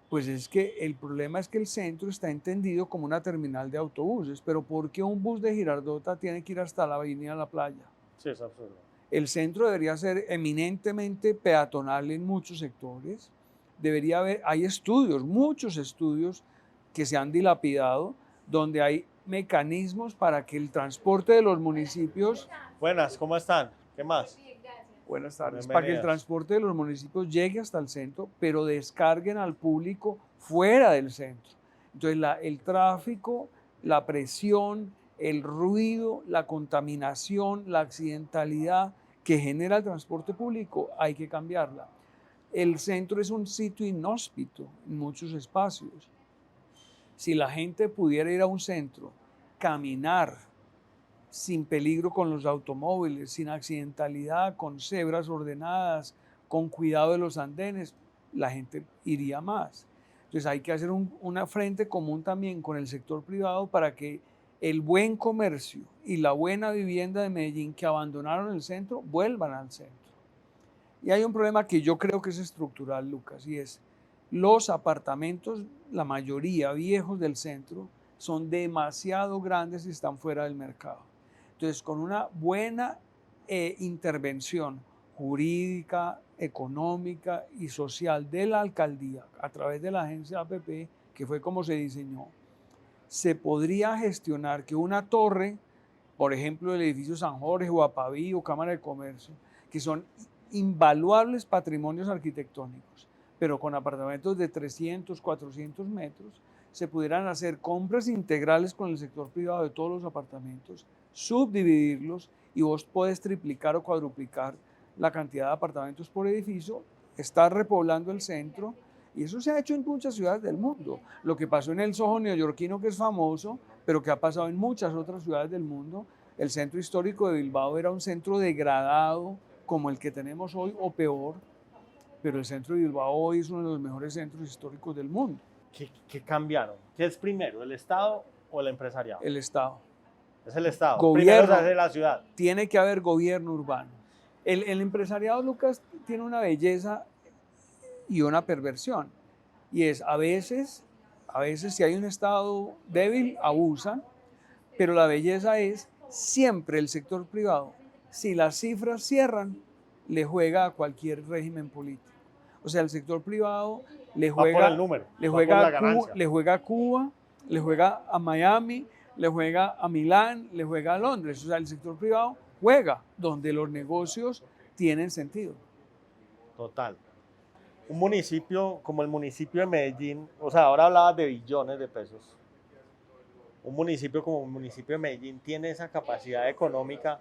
S2: Pues es que el problema es que el centro está entendido como una terminal de autobuses, pero ¿por qué un bus de Girardota tiene que ir hasta la avenida La Playa?
S1: Sí, es absurdo.
S2: El centro debería ser eminentemente peatonal en muchos sectores. Debería haber, hay estudios, muchos estudios que se han dilapidado, donde hay mecanismos para que el transporte de los municipios...
S1: Buenas, ¿cómo están? ¿Qué más?
S2: Buenas tardes. Para que el transporte de los municipios llegue hasta el centro, pero descarguen al público fuera del centro. Entonces, el tráfico, la presión, el ruido, la contaminación, la accidentalidad que genera el transporte público, hay que cambiarla. El centro es un sitio inhóspito en muchos espacios. Si la gente pudiera ir a un centro, caminar sin peligro con los automóviles, sin accidentalidad, con cebras ordenadas, con cuidado de los andenes, la gente iría más. Entonces hay que hacer una frente común también con el sector privado para que el buen comercio y la buena vivienda de Medellín que abandonaron el centro vuelvan al centro. Y hay un problema que yo creo que es estructural, Lucas, y es los apartamentos, la mayoría viejos del centro, son demasiado grandes y están fuera del mercado. Entonces, con una buena intervención jurídica, económica y social de la alcaldía a través de la agencia APP, que fue como se diseñó, se podría gestionar que una torre, por ejemplo, el edificio San Jorge o Apaví o Cámara de Comercio, que son invaluables patrimonios arquitectónicos, pero con apartamentos de 300, 400 metros, se pudieran hacer compras integrales con el sector privado de todos los apartamentos, subdividirlos y vos podés triplicar o cuadruplicar la cantidad de apartamentos por edificio, estar repoblando el centro, y eso se ha hecho en muchas ciudades del mundo. Lo que pasó en el Soho neoyorquino, que es famoso, pero que ha pasado en muchas otras ciudades del mundo. El centro histórico de Bilbao era un centro degradado como el que tenemos hoy o peor, pero el centro de Bilbao hoy es uno de los mejores centros históricos del mundo.
S1: ¿Qué cambiaron? ¿Qué es primero, el Estado o el empresariado?
S2: El Estado.
S1: Es el Estado.
S2: Gobierno,
S1: primero se hace la ciudad.
S2: Tiene que haber gobierno urbano. El empresariado, Lucas, tiene una belleza y una perversión. Y es, a veces si hay un Estado débil, abusan, pero la belleza es siempre el sector privado. Si las cifras cierran, le juega a cualquier régimen político. O sea, el sector privado le
S1: Va por el
S2: juega,
S1: número,
S2: le
S1: va por
S2: juega
S1: la
S2: a Cuba,
S1: ganancia.
S2: le juega a Cuba, le juega a Miami, le juega a Milán, le juega a Londres. O sea, el sector privado juega donde los negocios tienen sentido.
S1: Total. Un municipio como el municipio de Medellín, o sea, ahora hablabas de billones de pesos. Un municipio como el municipio de Medellín tiene esa capacidad económica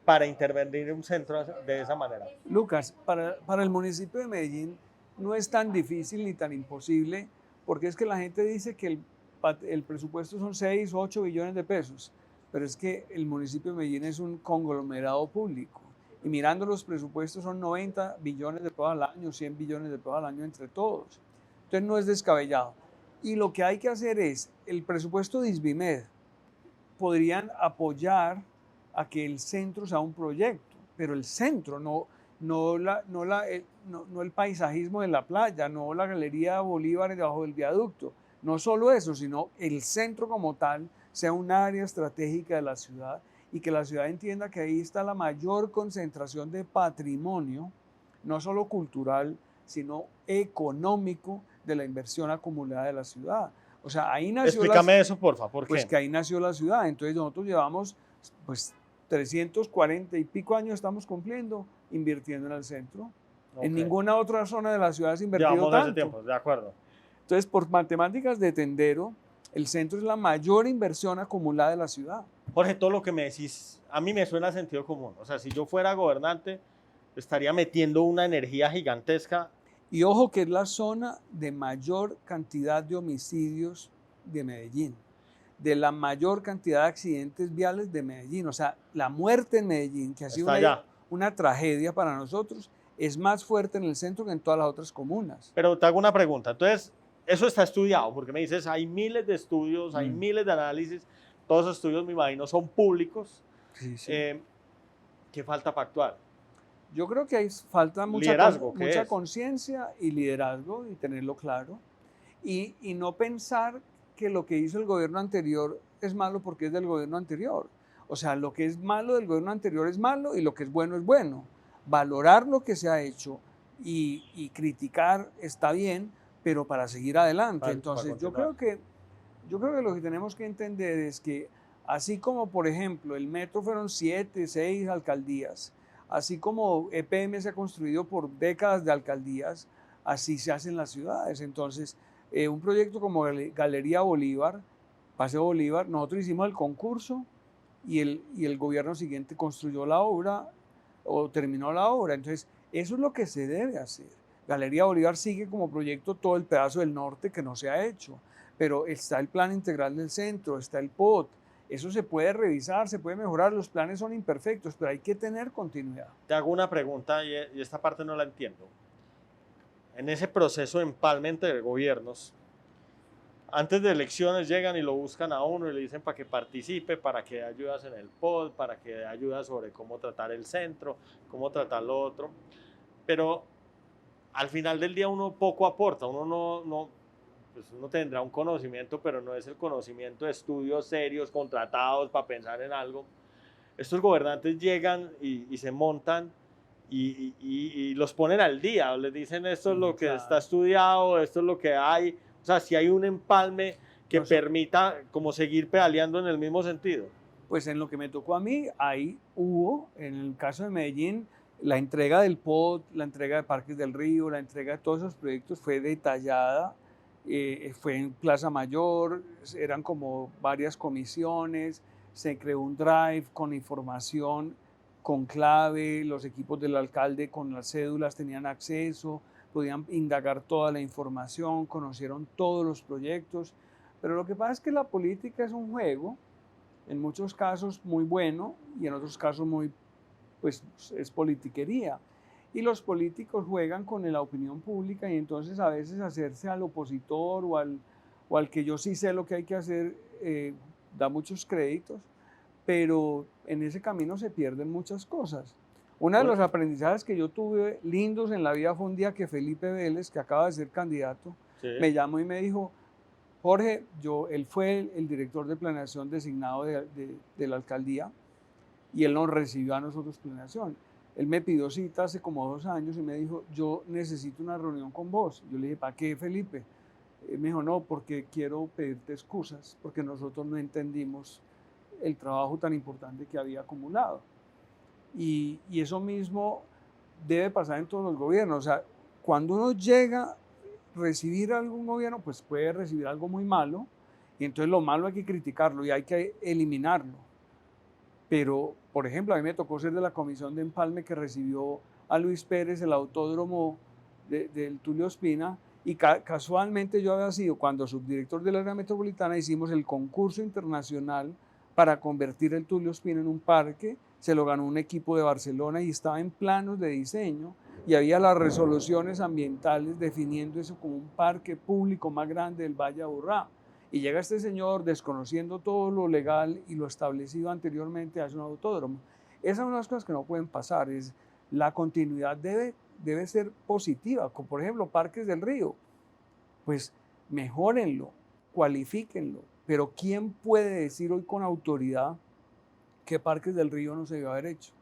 S1: para intervenir en un centro de esa manera.
S2: Lucas, para el municipio de Medellín no es tan difícil ni tan imposible, porque es que la gente dice que el presupuesto son 6 o 8 billones de pesos, pero es que el municipio de Medellín es un conglomerado público. Y mirando los presupuestos son 90 billones de pesos al año, 100 billones de pesos al año entre todos. Entonces no es descabellado. Y lo que hay que hacer es, el presupuesto de ISBIMED podrían apoyar a que el centro sea un proyecto, pero el centro, no el paisajismo de la playa, no la Galería Bolívar debajo del viaducto, no solo eso, sino el centro como tal sea un área estratégica de la ciudad y que la ciudad entienda que ahí está la mayor concentración de patrimonio, no solo cultural, sino económico de la inversión acumulada de la ciudad. O sea, ahí nació
S1: Explícame eso, porfa, ¿por qué?
S2: Pues que ahí nació la ciudad. Entonces nosotros llevamos pues 340 y pico años estamos cumpliendo invirtiendo en el centro.
S1: Okay.
S2: En ninguna otra zona de la ciudad se ha invertido
S1: Llevamos
S2: tanto.
S1: ese tiempo, de acuerdo.
S2: Entonces, por matemáticas de tendero, el centro es la mayor inversión acumulada de la ciudad.
S1: Jorge, todo lo que me decís, a mí me suena a sentido común. O sea, si yo fuera gobernante, estaría metiendo una energía gigantesca.
S2: Y ojo que es la zona de mayor cantidad de homicidios de Medellín, de la mayor cantidad de accidentes viales de Medellín. O sea, la muerte en Medellín, que ha sido una tragedia para nosotros, es más fuerte en el centro que en todas las otras comunas.
S1: Pero te hago una pregunta. Entonces, eso está estudiado, porque me dices, hay miles de estudios, hay miles de análisis. Todos esos estudios, me imagino, son públicos.
S2: Sí, sí.
S1: ¿Qué falta para actuar?
S2: Yo creo que falta mucha conciencia y liderazgo y tenerlo claro. Y no pensar que lo que hizo el gobierno anterior es malo porque es del gobierno anterior. O sea, lo que es malo del gobierno anterior es malo y lo que es bueno es bueno. Valorar lo que se ha hecho y criticar está bien, pero para seguir adelante. Entonces, yo creo que lo que tenemos que entender es que así como, por ejemplo, el metro fueron 7, 6 alcaldías, así como EPM se ha construido por décadas de alcaldías, así se hacen las ciudades. Entonces, un proyecto como Galería Bolívar, Paseo Bolívar, nosotros hicimos el concurso y el gobierno siguiente construyó la obra o terminó la obra. Entonces, eso es lo que se debe hacer. Galería Bolívar sigue como proyecto todo el pedazo del norte que no se ha hecho, pero está el plan integral del centro, está el POT. Eso se puede revisar, se puede mejorar, los planes son imperfectos, pero hay que tener continuidad.
S1: Te hago una pregunta y esta parte no la entiendo. En ese proceso de empalme entre gobiernos, antes de elecciones llegan y lo buscan a uno y le dicen para que participe, para que dé ayudas en el POD, para que dé ayudas sobre cómo tratar el centro, cómo tratar lo otro. Pero al final del día uno poco aporta, uno tendrá un conocimiento, pero no es el conocimiento de estudios serios, contratados para pensar en algo. Estos gobernantes llegan y se montan y los ponen al día, les dicen esto es lo que está estudiado, esto es lo que hay. O sea, si hay un empalme que permita como seguir pedaleando en el mismo sentido.
S2: Pues en lo que me tocó a mí, ahí hubo, en el caso de Medellín, la entrega del POT, la entrega de Parques del Río, la entrega de todos esos proyectos fue detallada, fue en Plaza Mayor, eran como varias comisiones, se creó un drive con información, con clave, los equipos del alcalde con las cédulas tenían acceso, podían indagar toda la información, conocieron todos los proyectos, pero lo que pasa es que la política es un juego, en muchos casos muy bueno y en otros casos pues es politiquería. Y los políticos juegan con la opinión pública y entonces a veces hacerse al opositor o al que yo sí sé lo que hay que hacer da muchos créditos, pero en ese camino se pierden muchas cosas. Uno de los aprendizajes que yo tuve lindos en la vida fue un día que Felipe Vélez, que acaba de ser candidato,
S1: Sí.
S2: me llamó y me dijo, Jorge, él fue el director de planeación designado de la alcaldía y él nos recibió a nosotros planeación. Él me pidió cita hace como 2 años y me dijo, yo necesito una reunión con vos. Yo le dije, ¿para qué, Felipe? Él me dijo, no, porque quiero pedirte excusas, porque nosotros no entendimos el trabajo tan importante que había acumulado. Y eso mismo debe pasar en todos los gobiernos. O sea, cuando uno llega a recibir algún gobierno, pues puede recibir algo muy malo, y entonces lo malo hay que criticarlo y hay que eliminarlo. Pero, por ejemplo, a mí me tocó ser de la comisión de empalme que recibió a Luis Pérez, el autódromo del Tulio Ospina, y casualmente yo había sido, cuando subdirector de la área metropolitana, hicimos el concurso internacional para convertir el Tulio Ospina en un parque. Se lo ganó un equipo de Barcelona y estaba en planos de diseño y había las resoluciones ambientales definiendo eso como un parque público más grande del Valle de Aburrá. Y llega este señor desconociendo todo lo legal y lo establecido anteriormente, hace un autódromo. Esas son las cosas que no pueden pasar. La continuidad debe ser positiva. Como por ejemplo, Parques del Río. Pues mejórenlo, cualifíquenlo. Pero ¿quién puede decir hoy con autoridad que Parques del Río no se debió haber hecho?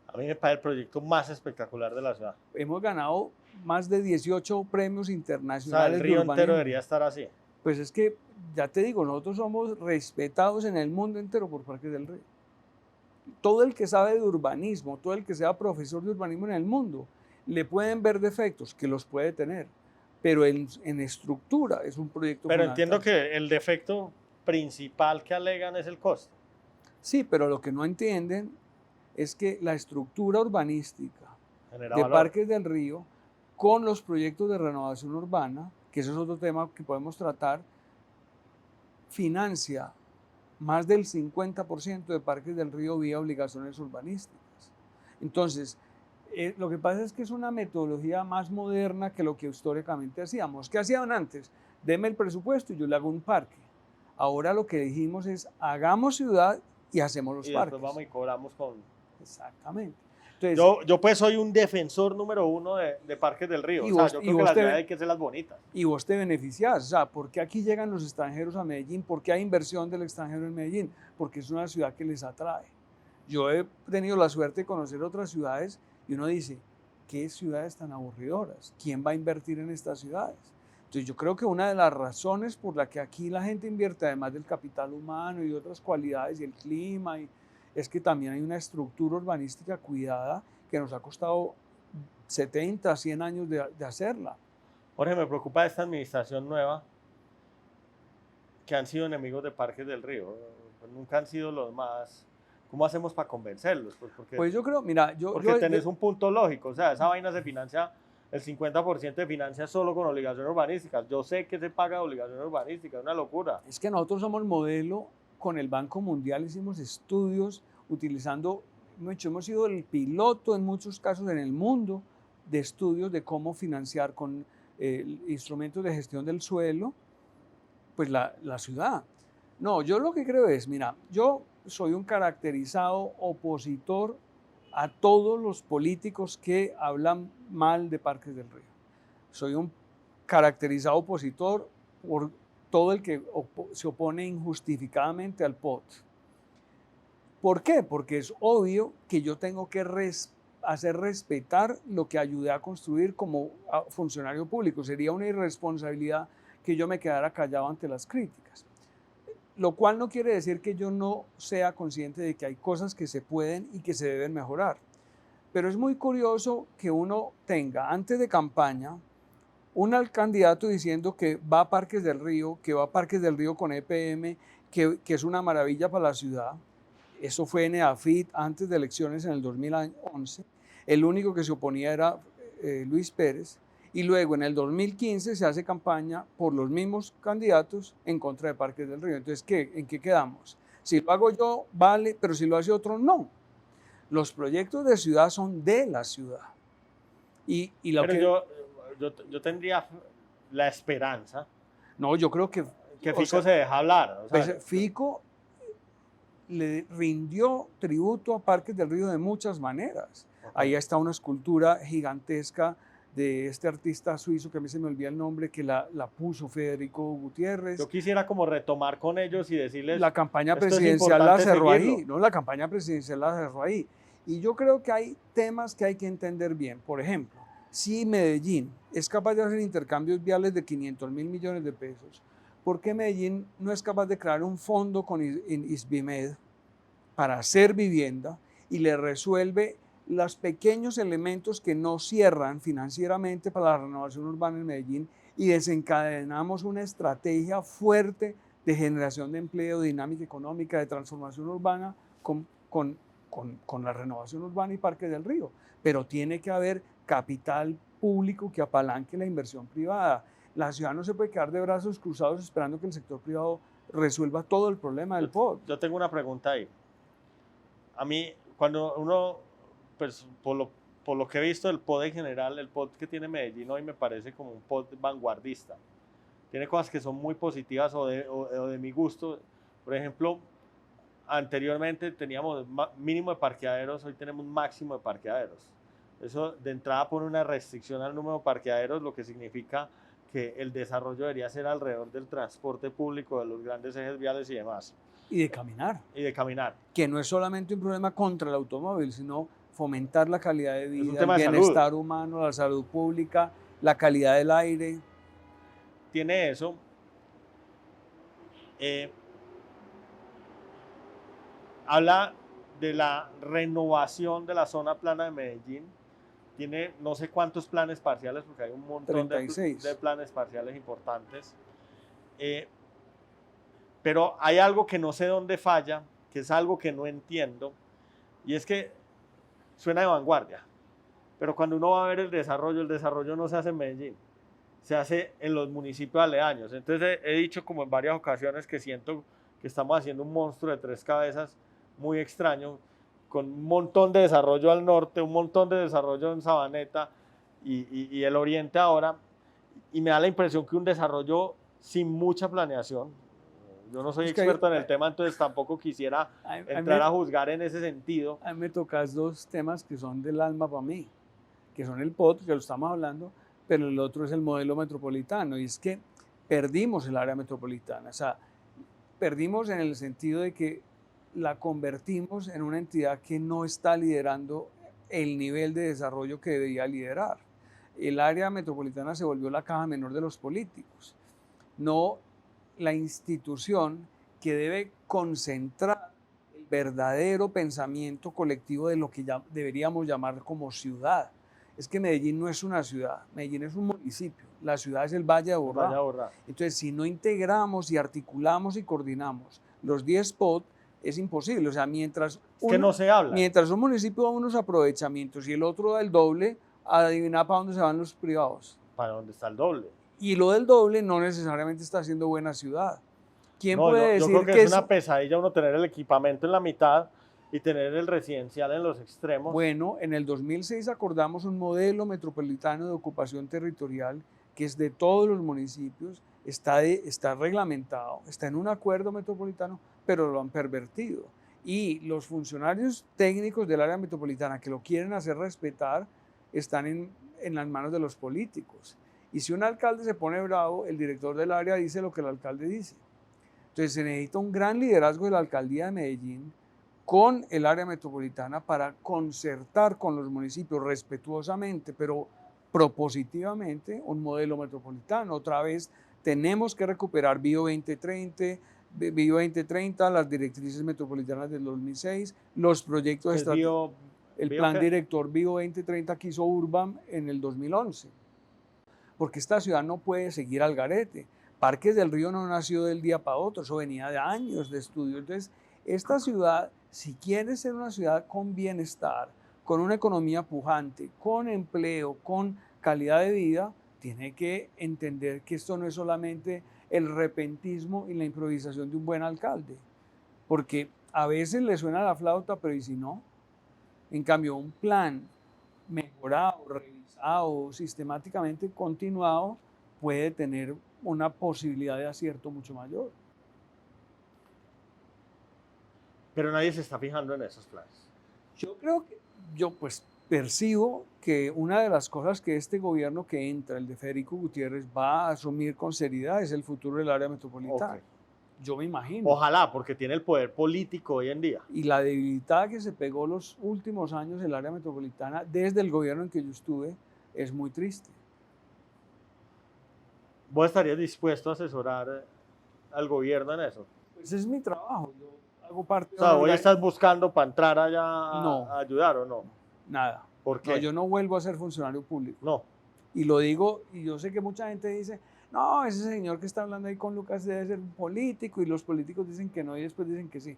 S1: A mí me parece el proyecto más espectacular de la ciudad.
S2: Hemos ganado más de 18 premios
S1: O sea,
S2: internacionales
S1: el río
S2: de
S1: entero
S2: urbanismo.
S1: debería estar así.
S2: Pues es que, ya te digo, nosotros somos respetados en el mundo entero por Parques del Río. Todo el que sabe de urbanismo, todo el que sea profesor de urbanismo en el mundo, le pueden ver defectos, que los puede tener, pero en estructura es un proyecto
S1: Pero
S2: fundamental.
S1: entiendo que el defecto principal que alegan es el costo.
S2: Sí, pero lo que no entienden es que la estructura urbanística
S1: Genera
S2: de
S1: valor.
S2: Parques del Río, con los proyectos de renovación urbana, que eso es otro tema que podemos tratar, financia más del 50% de Parques del Río vía obligaciones urbanísticas. Entonces, lo que pasa es que es una metodología más moderna que lo que históricamente hacíamos. ¿Qué hacían antes? Deme el presupuesto y yo le hago un parque. Ahora lo que dijimos es, hagamos ciudad y hacemos los
S1: Y
S2: parques.
S1: después vamos y cobramos con...
S2: Exactamente. Entonces,
S1: Yo pues soy un defensor número 1 de Parques del Río.
S2: Y
S1: O sea,
S2: vos-
S1: yo
S2: y
S1: creo que
S2: vos
S1: las
S2: te-
S1: ciudades hay que hacerlas bonitas.
S2: y vos te beneficiás. O sea, ¿por qué aquí llegan los extranjeros a Medellín? ¿Por qué hay inversión del extranjero en Medellín? Porque es una ciudad que les atrae. Yo he tenido la suerte de conocer otras ciudades y uno dice, ¿qué ciudades tan aburridoras? ¿Quién va a invertir en estas ciudades? Entonces yo creo que una de las razones por la que aquí la gente invierte, además del capital humano y otras cualidades y el clima, es que también hay una estructura urbanística cuidada que nos ha costado 70, 100 años de hacerla.
S1: Jorge, me preocupa esta administración nueva que han sido enemigos de Parques del Río. Nunca han sido los más... ¿Cómo hacemos para convencerlos?
S2: Pues yo creo, mira,
S1: porque tenés un punto lógico. O sea, esa vaina se financia, el 50% de financia solo con obligaciones urbanísticas. Yo sé que se paga de obligaciones urbanísticas, es una locura.
S2: Es que nosotros somos modelo, con el Banco Mundial hicimos estudios utilizando, hemos sido el piloto en muchos casos en el mundo de estudios de cómo financiar con instrumentos de gestión del suelo, pues la ciudad. No, yo lo que creo es, mira, yo soy un caracterizado opositor a todos los políticos que hablan mal de Parques del Río. Soy un caracterizado opositor por todo el que se opone injustificadamente al POT. ¿Por qué? Porque es obvio que yo tengo que hacer respetar lo que ayudé a construir como funcionario público. Sería una irresponsabilidad que yo me quedara callado ante las críticas. Lo cual no quiere decir que yo no sea consciente de que hay cosas que se pueden y que se deben mejorar. Pero es muy curioso que uno tenga antes de campaña un candidato diciendo que va a Parques del Río, que va a Parques del Río con EPM, que es una maravilla para la ciudad. Eso fue en EAFIT antes de elecciones en el 2011. El único que se oponía era Luis Pérez. Y luego en el 2015 se hace campaña por los mismos candidatos en contra de Parques del Río. Entonces, ¿en qué quedamos? Si lo hago yo, vale, pero si lo hace otro, no. Los proyectos de ciudad son de la ciudad.
S1: Pero yo tendría la esperanza.
S2: No, yo creo que
S1: Fico se deja hablar. O sea,
S2: Fico le rindió tributo a Parques del Río de muchas maneras.
S1: Ok.
S2: Ahí está una escultura gigantesca de este artista suizo, que a mí se me olvida el nombre, que la puso Federico Gutiérrez.
S1: Yo quisiera como retomar con ellos y decirles,
S2: La campaña
S1: esto es
S2: presidencial la
S1: importante
S2: cerró
S1: seguirlo.
S2: ahí, ¿no? La campaña presidencial la cerró ahí. Y yo creo que hay temas que hay que entender bien. Por ejemplo, si Medellín es capaz de hacer intercambios viales de 500.000 millones de pesos, ¿por qué Medellín no es capaz de crear un fondo con ISBIMED para hacer vivienda y le resuelve los pequeños elementos que no cierran financieramente para la renovación urbana en Medellín y desencadenamos una estrategia fuerte de generación de empleo, dinámica económica, de transformación urbana con la renovación urbana y Parques del Río? Pero tiene que haber capital público que apalanque la inversión privada. La ciudad no se puede quedar de brazos cruzados esperando que el sector privado resuelva todo el problema del POT.
S1: Yo tengo una pregunta ahí. A mí, cuando uno, pues por lo que he visto del POT en general, el POT que tiene Medellín hoy me parece como un POT vanguardista. Tiene cosas que son muy positivas o de mi gusto. Por ejemplo, anteriormente teníamos mínimo de parqueaderos, hoy tenemos máximo de parqueaderos. Eso de entrada pone una restricción al número de parqueaderos, lo que significa que el desarrollo debería ser alrededor del transporte público, de los grandes ejes viales y demás.
S2: Y de caminar.
S1: Y de caminar.
S2: Que no es solamente un problema contra el automóvil, sino fomentar la calidad de vida,
S1: tema
S2: el
S1: de
S2: bienestar
S1: salud.
S2: humano, la salud pública, la calidad del aire.
S1: Tiene eso. Habla de la renovación de la zona plana de Medellín. Tiene no sé cuántos planes parciales, porque hay un montón de planes parciales importantes. Pero hay algo que no sé dónde falla, que es algo que no entiendo, y es que suena de vanguardia, pero cuando uno va a ver el desarrollo no se hace en Medellín, se hace en los municipios aledaños. Entonces he dicho como en varias ocasiones que siento que estamos haciendo un monstruo de tres cabezas muy extraño, con un montón de desarrollo al norte, un montón de desarrollo en Sabaneta y el oriente ahora, y me da la impresión que un desarrollo sin mucha planeación. Yo no soy experto en el tema, entonces tampoco quisiera entrar a juzgar en ese sentido.
S2: A mí me tocas dos temas que son del alma para mí, que son el POT, que lo estamos hablando, pero el otro es el modelo metropolitano, y es que perdimos el área metropolitana. O sea, perdimos en el sentido de que la convertimos en una entidad que no está liderando el nivel de desarrollo que debería liderar. El área metropolitana se volvió la caja menor de los políticos, no la institución que debe concentrar el verdadero pensamiento colectivo de lo que deberíamos llamar como ciudad. Es que Medellín no es una ciudad, Medellín es un municipio, la ciudad es el Valle de Aburrá. Entonces, si no integramos y articulamos y coordinamos los 10 POT, es imposible. O sea, mientras un municipio da unos aprovechamientos y el otro da el doble, adivina para dónde se van los privados.
S1: ¿Para dónde está el doble?
S2: Y lo del doble no necesariamente está haciendo buena ciudad. ¿Quién puede decir
S1: yo creo que es una pesadilla uno tener el equipamiento en la mitad y tener el residencial en los extremos?
S2: Bueno, en el 2006 acordamos un modelo metropolitano de ocupación territorial que es de todos los municipios, está reglamentado, está en un acuerdo metropolitano, pero lo han pervertido. Y los funcionarios técnicos del área metropolitana que lo quieren hacer respetar están en las manos de los políticos. Y si un alcalde se pone bravo, el director del área dice lo que el alcalde dice. Entonces se necesita un gran liderazgo de la alcaldía de Medellín con el área metropolitana para concertar con los municipios respetuosamente, pero propositivamente, un modelo metropolitano. Otra vez tenemos que recuperar Bio 2030, las directrices metropolitanas del 2006, los proyectos estratégicos. El plan director Bio 2030 que hizo Urban en el 2011. Porque esta ciudad no puede seguir al garete. Parques del Río no nació del día para otro, eso venía de años de estudio. Entonces, esta ciudad, si quiere ser una ciudad con bienestar, con una economía pujante, con empleo, con calidad de vida, tiene que entender que esto no es solamente el repentismo y la improvisación de un buen alcalde. Porque a veces le suena la flauta, pero ¿y si no? En cambio, un plan mejorado, revisado, sistemáticamente continuado, puede tener una posibilidad de acierto mucho mayor.
S1: Pero nadie se está fijando en esos planes.
S2: Yo creo que, yo pues percibo que una de las cosas que este gobierno que entra, el de Federico Gutiérrez, va a asumir con seriedad es el futuro del área metropolitana.
S1: Ok.
S2: Yo me imagino.
S1: Ojalá, porque tiene el poder político hoy en día.
S2: Y la debilitada que se pegó los últimos años el área metropolitana desde el gobierno en que yo estuve es muy triste.
S1: ¿Vos estarías dispuesto a asesorar al gobierno en eso?
S2: Pues es mi trabajo. Yo hago parte
S1: O sea,
S2: de
S1: ¿hoy
S2: una
S1: estás buscando para entrar allá
S2: No.
S1: a ayudar o no?
S2: nada.
S1: ¿Por qué?
S2: No, yo no vuelvo a ser funcionario público.
S1: No.
S2: Y lo digo, y yo sé que mucha gente dice, no, ese señor que está hablando ahí con Lucas debe ser un político, y los políticos dicen que no y después dicen que sí.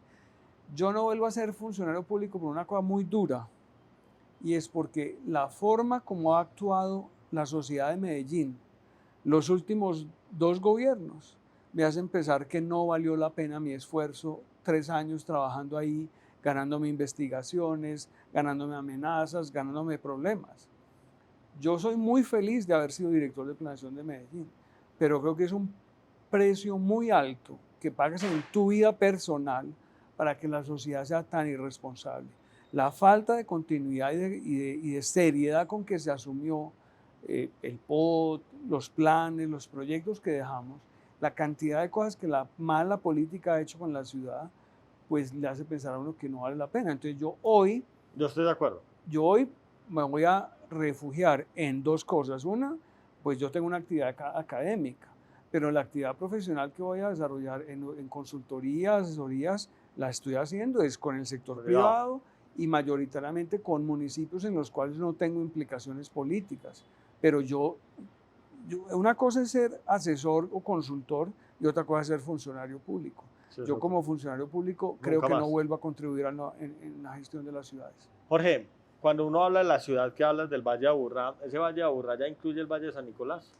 S2: Yo no vuelvo a ser funcionario público por una cosa muy dura, y es porque la forma como ha actuado la sociedad de Medellín los últimos 2 gobiernos me hace pensar que no valió la pena mi esfuerzo, 3 años trabajando ahí, ganándome investigaciones, ganándome amenazas, ganándome problemas. Yo soy muy feliz de haber sido director de planeación de Medellín, pero creo que es un precio muy alto que pagas en tu vida personal para que la sociedad sea tan irresponsable. La falta de continuidad y de seriedad con que se asumió el POT, los planes, los proyectos que dejamos, la cantidad de cosas que la mala política ha hecho con la ciudad, pues le hace pensar a uno que no vale la pena. Entonces
S1: Yo estoy de acuerdo.
S2: yo hoy me voy a refugiar en 2 cosas. Una, pues yo tengo una actividad académica, pero la actividad profesional que voy a desarrollar en consultorías, asesorías, la estoy haciendo es con el sector privado y mayoritariamente con municipios en los cuales no tengo implicaciones políticas. Pero una cosa es ser asesor o consultor y otra cosa es ser funcionario público.
S1: Sí,
S2: Yo como funcionario público creo que
S1: más.
S2: no vuelvo a contribuir en la gestión de las ciudades.
S1: Jorge, cuando uno habla de la ciudad, que hablas del Valle de Aburrá, ¿ese Valle de Aburrá ya incluye el Valle de San Nicolás?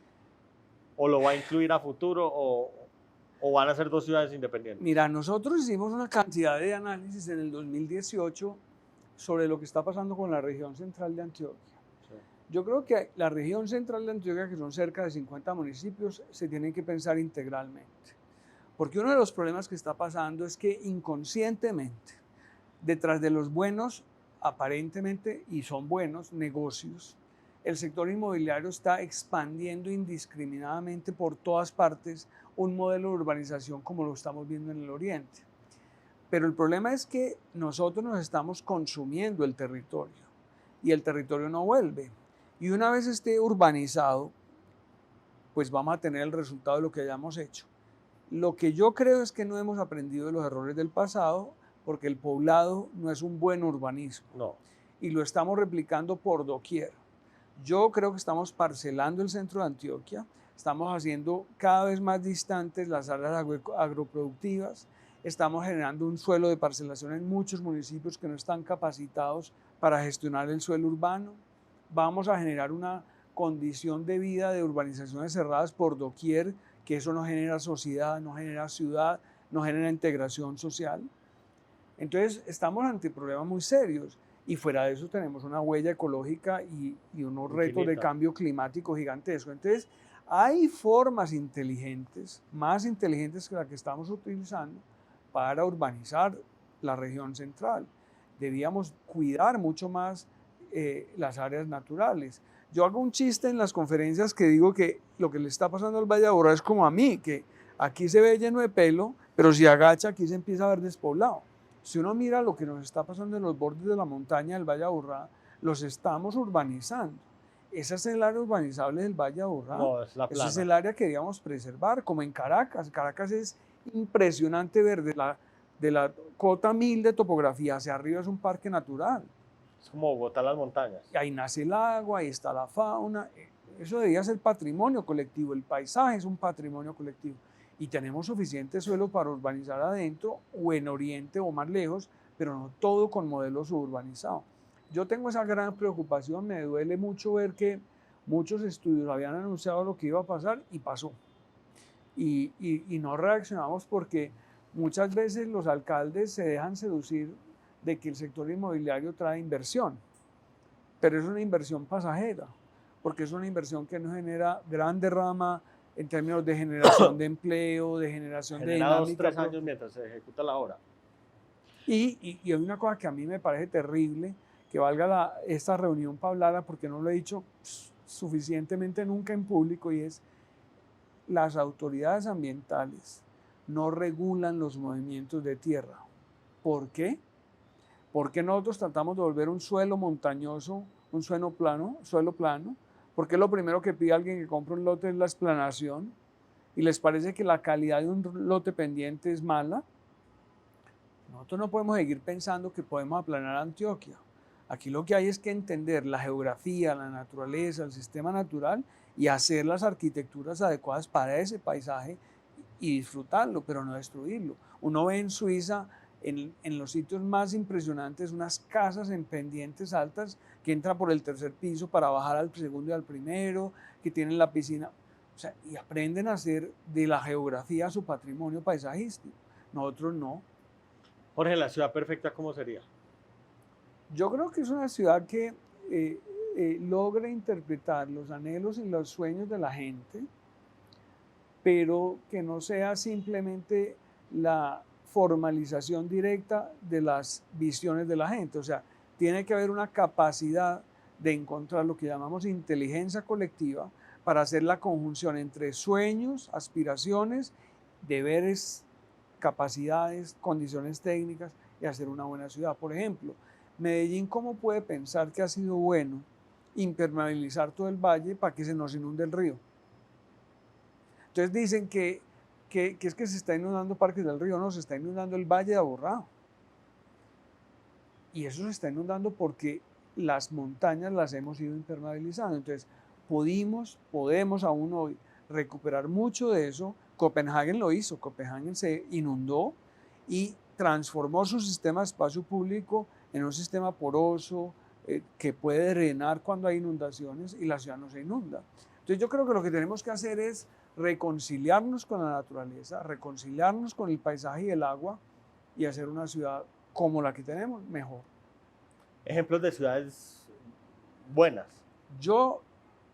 S1: ¿O lo va a incluir a futuro o van a ser 2 ciudades independientes?
S2: Mira, nosotros hicimos una cantidad de análisis en el 2018 sobre lo que está pasando con la región central de Antioquia.
S1: Sí.
S2: Yo creo que la región central de Antioquia, que son cerca de 50 municipios, se tienen que pensar integralmente. Porque uno de los problemas que está pasando es que inconscientemente, detrás de los buenos, aparentemente, y son buenos, negocios, el sector inmobiliario está expandiendo indiscriminadamente por todas partes un modelo de urbanización como lo estamos viendo en el oriente. Pero el problema es que nosotros nos estamos consumiendo el territorio y el territorio no vuelve. Y una vez esté urbanizado, pues vamos a tener el resultado de lo que hayamos hecho. Lo que yo creo es que no hemos aprendido de los errores del pasado, porque el poblado no es un buen urbanismo.
S1: No.
S2: Y lo estamos replicando por doquier. Yo creo que estamos parcelando el centro de Antioquia, estamos haciendo cada vez más distantes las áreas agroproductivas, estamos generando un suelo de parcelación en muchos municipios que no están capacitados para gestionar el suelo urbano. Vamos a generar una condición de vida de urbanizaciones cerradas por doquier, que eso no genera sociedad, no genera ciudad, no genera integración social. Entonces estamos ante problemas muy serios y fuera de eso tenemos una huella ecológica y unos retos de cambio climático gigantesco. Entonces hay formas inteligentes, más inteligentes que las que estamos utilizando para urbanizar la región central. Debíamos cuidar mucho más las áreas naturales. Yo hago un chiste en las conferencias que digo que lo que le está pasando al Valle de Aburrá es como a mí, que aquí se ve lleno de pelo, pero si agacha aquí se empieza a ver despoblado. Si uno mira lo que nos está pasando en los bordes de la montaña del Valle de Aburrá, los estamos urbanizando. Esa es el área urbanizable del Valle de Aburrá.
S1: No, es la plana.
S2: Ese es el área que debíamos preservar, como en Caracas. Caracas es impresionante ver de la cota 1000 de topografía hacia arriba es un parque natural.
S1: Es como Bogotá, las montañas.
S2: Y ahí nace el agua, ahí está la fauna. Eso debería ser patrimonio colectivo. El paisaje es un patrimonio colectivo. Y tenemos suficiente suelo para urbanizar adentro o en oriente o más lejos, pero no todo con modelos suburbanizados. Yo tengo esa gran preocupación, me duele mucho ver que muchos estudios habían anunciado lo que iba a pasar y pasó. Y no reaccionamos porque muchas veces los alcaldes se dejan seducir de que el sector inmobiliario trae inversión, pero es una inversión pasajera, porque es una inversión que no genera gran derrama en términos de generación de empleo, de generación de dinámica.
S1: 2 o 3 años mientras se ejecuta la obra.
S2: Y hay una cosa que a mí me parece terrible, que valga esta reunión para hablarla, porque no lo he dicho suficientemente nunca en público, y es las autoridades ambientales no regulan los movimientos de tierra. ¿Por qué? Porque nosotros tratamos de volver un suelo montañoso, un suelo plano, porque lo primero que pide alguien que compra un lote es la explanación, y les parece que la calidad de un lote pendiente es mala. Nosotros no podemos seguir pensando que podemos aplanar Antioquia. Aquí lo que hay es que entender la geografía, la naturaleza, el sistema natural y hacer las arquitecturas adecuadas para ese paisaje y disfrutarlo, pero no destruirlo. Uno ve en Suiza, en los sitios más impresionantes, unas casas en pendientes altas que entran por el tercer piso para bajar al segundo y al primero, que tienen la piscina, o sea, y aprenden a hacer de la geografía su patrimonio paisajístico. Nosotros no.
S1: Jorge, la ciudad perfecta, ¿cómo sería?
S2: Yo creo que es una ciudad que logra interpretar los anhelos y los sueños de la gente, pero que no sea simplemente la formalización directa de las visiones de la gente. O sea, tiene que haber una capacidad de encontrar lo que llamamos inteligencia colectiva para hacer la conjunción entre sueños, aspiraciones, deberes, capacidades, condiciones técnicas y hacer una buena ciudad. Por ejemplo, Medellín, ¿cómo puede pensar que ha sido bueno impermeabilizar todo el valle para que se nos inunde el río? Entonces dicen que es que se está inundando Parques del Río, no, se está inundando el Valle de Aburrá. Y eso se está inundando porque las montañas las hemos ido impermeabilizando. Entonces, podemos aún hoy recuperar mucho de eso. Copenhague lo hizo, Copenhague se inundó y transformó su sistema de espacio público en un sistema poroso que puede drenar cuando hay inundaciones y la ciudad no se inunda. Entonces yo creo que lo que tenemos que hacer es reconciliarnos con la naturaleza, reconciliarnos con el paisaje y el agua y hacer una ciudad como la que tenemos, mejor.
S1: Ejemplos de ciudades buenas.
S2: Yo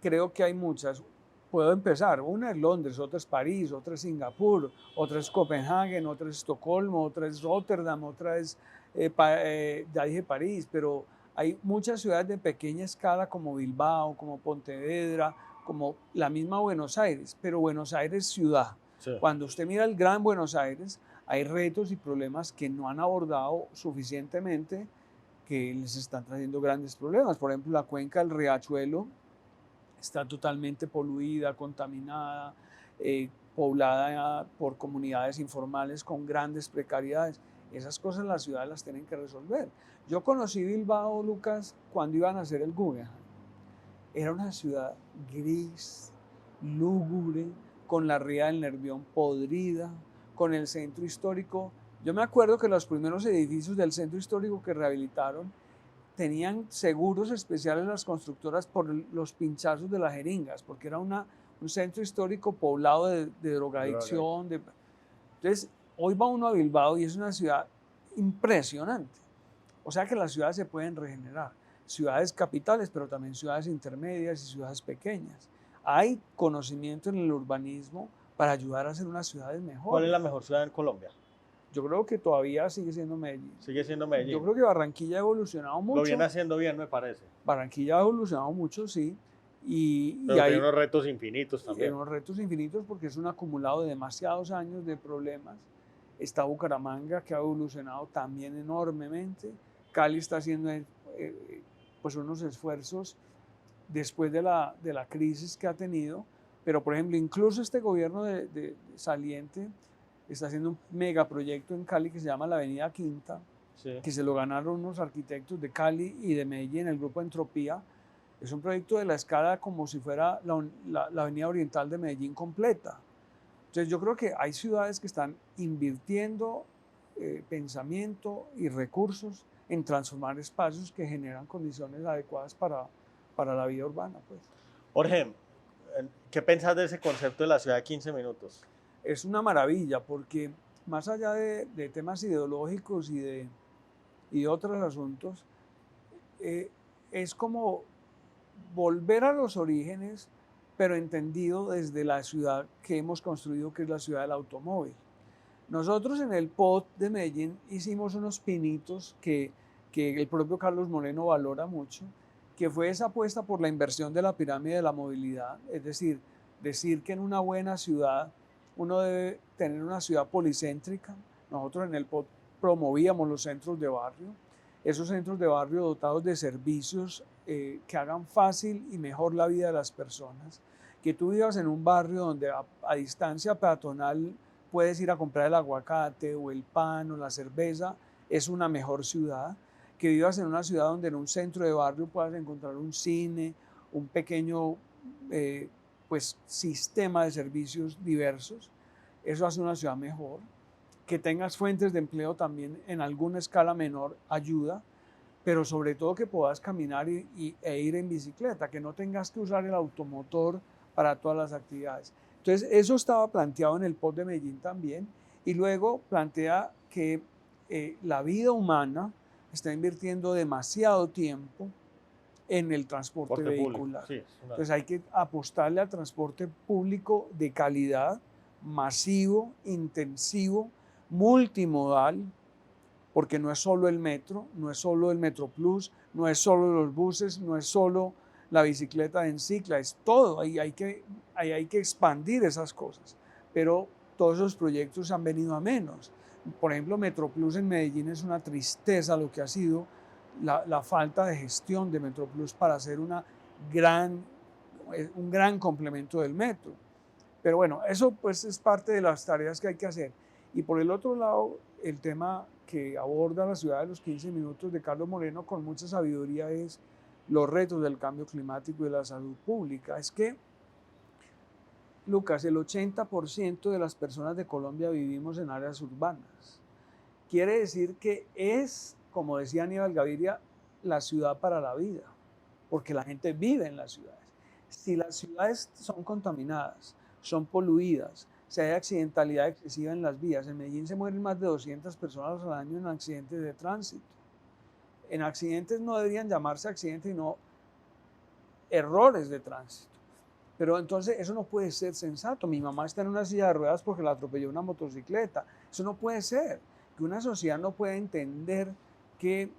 S2: creo que hay muchas. Puedo empezar. Una es Londres, otra es París, otra es Singapur, otra es Copenhague, otra es Estocolmo, otra es Rotterdam, otra es, ya dije París, pero hay muchas ciudades de pequeña escala como Bilbao, como Pontevedra, como la misma Buenos Aires, pero Buenos Aires ciudad. Sí. Cuando usted mira el Gran Buenos Aires, hay retos y problemas que no han abordado suficientemente, que les están trayendo grandes problemas. Por ejemplo, la cuenca del Riachuelo está totalmente poluida, contaminada, poblada por comunidades informales con grandes precariedades. Esas cosas las ciudades las tienen que resolver. Yo conocí Bilbao, Lucas, cuando iban a hacer el Guggenheim. Era una ciudad gris, lúgubre, con la ría del Nervión podrida, con el centro histórico. Yo me acuerdo que los primeros edificios del centro histórico que rehabilitaron tenían seguros especiales las constructoras por los pinchazos de las jeringas, porque era un centro histórico poblado de drogadicción. Entonces, hoy va uno a Bilbao y es una ciudad impresionante. O sea que las ciudades se pueden regenerar. Ciudades capitales, pero también ciudades intermedias y ciudades pequeñas. Hay conocimiento en el urbanismo para ayudar a hacer unas ciudades mejores.
S1: ¿Cuál es la mejor ciudad en Colombia?
S2: Yo creo que todavía sigue siendo Medellín.
S1: Sigue siendo Medellín.
S2: Yo creo que Barranquilla ha evolucionado mucho.
S1: Lo viene haciendo bien, me parece.
S2: Barranquilla ha evolucionado mucho, sí.
S1: Pero hay unos retos infinitos también.
S2: Unos retos infinitos porque es un acumulado de demasiados años de problemas. Está Bucaramanga, que ha evolucionado también enormemente. Cali está haciendo pues unos esfuerzos después de la crisis que ha tenido. Pero, por ejemplo, incluso este gobierno de saliente está haciendo un megaproyecto en Cali que se llama la Avenida Quinta, sí, que se lo ganaron unos arquitectos de Cali y de Medellín, el grupo Entropía. Es un proyecto de la escala como si fuera la Avenida Oriental de Medellín completa. Entonces yo creo que hay ciudades que están invirtiendo pensamiento y recursos en transformar espacios que generan condiciones adecuadas para la vida urbana. Pues.
S1: Jorge, ¿qué piensas de ese concepto de la ciudad de 15 minutos?
S2: Es una maravilla porque más allá de temas ideológicos y de otros asuntos, es como volver a los orígenes, pero entendido desde la ciudad que hemos construido, que es la ciudad del automóvil. Nosotros en el POT de Medellín hicimos unos pinitos que el propio Carlos Moreno valora mucho, que fue esa apuesta por la inversión de la pirámide de la movilidad, es decir que en una buena ciudad uno debe tener una ciudad policéntrica. Nosotros en el POT promovíamos los centros de barrio, esos centros de barrio dotados de servicios que hagan fácil y mejor la vida de las personas, que tú vivas en un barrio donde a distancia peatonal puedes ir a comprar el aguacate o el pan o la cerveza, es una mejor ciudad. Que vivas en una ciudad donde en un centro de barrio puedas encontrar un cine, un pequeño pues, sistema de servicios diversos, eso hace una ciudad mejor. Que tengas fuentes de empleo también en alguna escala menor ayuda, pero sobre todo que puedas caminar e ir en bicicleta, que no tengas que usar el automotor para todas las actividades. Entonces, eso estaba planteado en el POT de Medellín también, y luego plantea que la vida humana está invirtiendo demasiado tiempo en el transporte vehicular. Sí, entonces hay que apostarle al transporte público de calidad, masivo, intensivo, multimodal, porque no es solo el metro, no es solo el Metroplus, no es solo los buses, no es solo la bicicleta en cicla, es todo. Ahí hay que expandir esas cosas, pero todos esos proyectos han venido a menos. Por ejemplo, Metroplus en Medellín es una tristeza lo que ha sido la falta de gestión de Metroplus para hacer un gran complemento del metro. Pero bueno, eso pues es parte de las tareas que hay que hacer. Y por el otro lado, el tema que aborda la ciudad de los 15 minutos de Carlos Moreno con mucha sabiduría es los retos del cambio climático y de la salud pública. Es que, Lucas, el 80% de las personas de Colombia vivimos en áreas urbanas. Quiere decir que es, como decía Aníbal Gaviria, la ciudad para la vida, porque la gente vive en las ciudades. Si las ciudades son contaminadas, son poluidas, si hay accidentalidad excesiva en las vías, en Medellín se mueren más de 200 personas al año en accidentes de tránsito. En accidentes no deberían llamarse accidentes, sino errores de tránsito. Pero entonces eso no puede ser sensato. Mi mamá está en una silla de ruedas porque la atropelló una motocicleta. Eso no puede ser. Que una sociedad no pueda entender que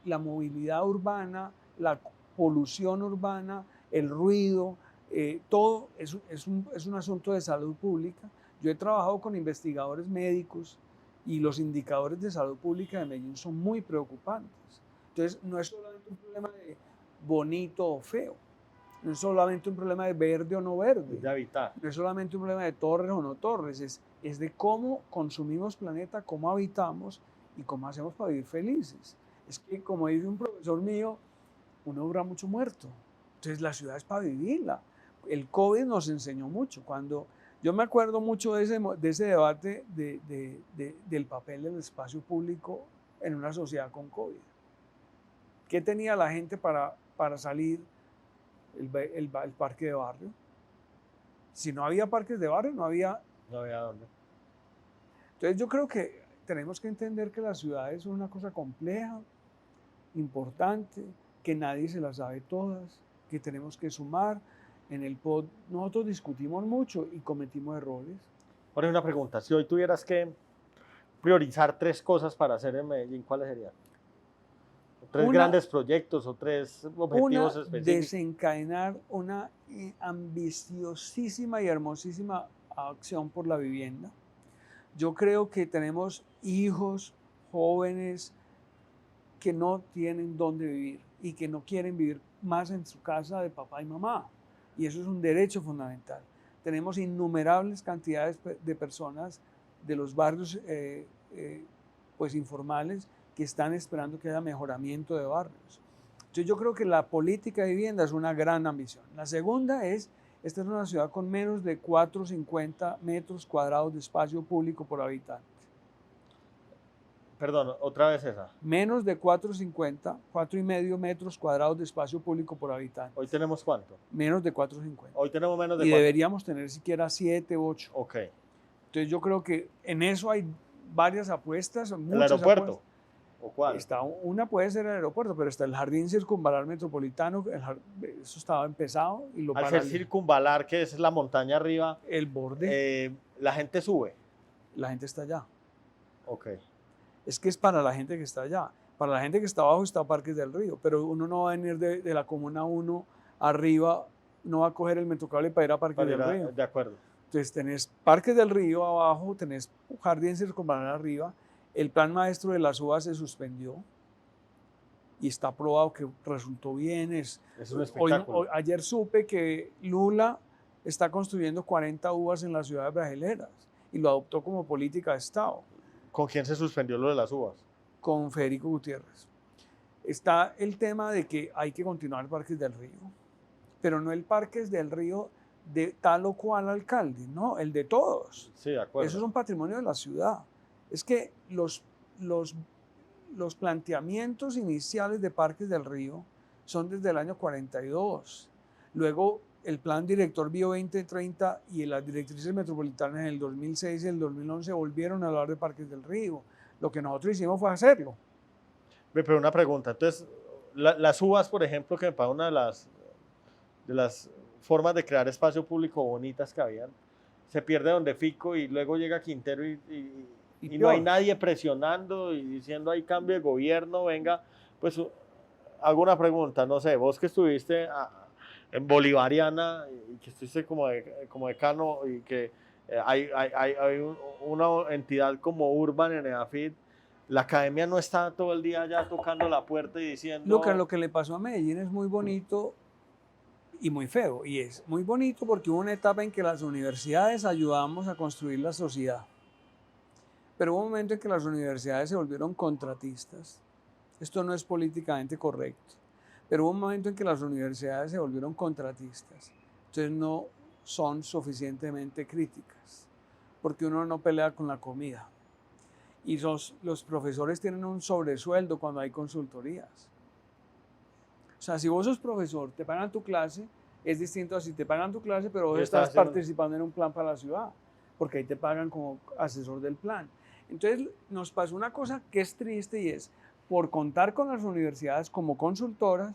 S2: la movilidad urbana, la polución urbana, el ruido, todo es un asunto de salud pública. Yo he trabajado con investigadores médicos y los indicadores de salud pública de Medellín son muy preocupantes. Entonces, no es solamente un problema de bonito o feo, no es solamente un problema de verde o no verde,
S1: de habitar.
S2: No es solamente un problema de torres o no torres, es de cómo consumimos planeta, cómo habitamos y cómo hacemos para vivir felices. Es que, como dice un profesor mío, uno dura mucho muerto. Entonces, la ciudad es para vivirla. El COVID nos enseñó mucho. Yo me acuerdo mucho de ese debate del papel del espacio público en una sociedad con COVID. ¿Qué tenía la gente para salir? El parque de barrio. Si no había parques de barrio, no había
S1: dónde.
S2: Entonces yo creo que tenemos que entender que la ciudad es una cosa compleja, importante, que nadie se la sabe todas, que tenemos que sumar. En el POD nosotros discutimos mucho y cometimos errores.
S1: Ahora una pregunta, si hoy tuvieras que priorizar 3 cosas para hacer en Medellín, ¿cuáles serían? 3 grandes proyectos o 3 objetivos específicos.
S2: Desencadenar una ambiciosísima y hermosísima acción por la vivienda. Yo creo que tenemos hijos jóvenes que no tienen dónde vivir y que no quieren vivir más en su casa de papá y mamá. Y eso es un derecho fundamental. Tenemos innumerables cantidades de personas de los barrios pues informales que están esperando que haya mejoramiento de barrios. Entonces yo creo que la política de vivienda es una gran ambición. La segunda esta es una ciudad con menos de 450 metros cuadrados de espacio público por habitante.
S1: Perdón, otra vez esa.
S2: Menos de 450, 4,5 metros cuadrados de espacio público por habitante.
S1: ¿Hoy tenemos cuánto?
S2: Menos de 450.
S1: Hoy tenemos menos de 4.
S2: Y deberíamos tener siquiera 7, 8.
S1: Ok.
S2: Entonces yo creo que en eso hay varias apuestas.
S1: ¿El aeropuerto?
S2: Apuestas.
S1: ¿O cuál?
S2: Una puede ser el aeropuerto, pero está el Jardín Circunvalar Metropolitano, eso estaba empezado. Y
S1: al ser circunvalar, que es la montaña arriba,
S2: el borde.
S1: La gente sube.
S2: la gente está allá.
S1: Ok.
S2: Es que es para la gente que está allá. Para la gente que está abajo está Parques del Río, pero uno no va a venir de la Comuna 1 arriba, no va a coger el Metrocable para ir a Parques del Río.
S1: De acuerdo.
S2: Entonces tenés Parques del Río abajo, tenés Jardín Circunvalar arriba, el plan maestro de las uvas se suspendió y está probado que resultó bien.
S1: Es un espectáculo.
S2: Ayer supe que Lula está construyendo 40 uvas en las ciudades brasileras y lo adoptó como política de Estado.
S1: ¿Con quién se suspendió lo de las uvas?
S2: Con Federico Gutiérrez. Está el tema de que hay que continuar Parques del Río, pero no el Parques del Río de tal o cual alcalde, no, el de todos.
S1: Sí, de acuerdo.
S2: Eso es un patrimonio de la ciudad. Es que los planteamientos iniciales de Parques del Río son desde el año 42. Luego el Plan Director Bio 2030 y las directrices metropolitanas en el 2006 y el 2011 volvieron a hablar de Parques del Río. Lo que nosotros hicimos fue hacerlo.
S1: Pero una pregunta, entonces, las uvas, por ejemplo, que me parece una de las formas de crear espacio público bonitas que habían, se pierde donde Fico y luego llega Quintero y no hay nadie presionando y diciendo hay cambio de gobierno, venga, pues hago una pregunta, no sé, vos que estuviste en Bolivariana y que estuviste como decano y que hay una entidad como Urban en EAFIT, la academia no está todo el día ya tocando la puerta y diciendo...
S2: Lo que le pasó a Medellín es muy bonito y muy feo. Y es muy bonito porque hubo una etapa en que las universidades ayudamos a construir la sociedad. Pero hubo un momento en que las universidades se volvieron contratistas. Esto no es políticamente correcto. Pero hubo un momento en que las universidades se volvieron contratistas. Entonces no son suficientemente críticas. Porque uno no pelea con la comida. Y los profesores tienen un sobresueldo cuando hay consultorías. O sea, si vos sos profesor, te pagan tu clase, es distinto a si te pagan tu clase, pero vos estás participando en un plan para la ciudad, porque ahí te pagan como asesor del plan. Entonces, nos pasó una cosa que es triste y es, por contar con las universidades como consultoras,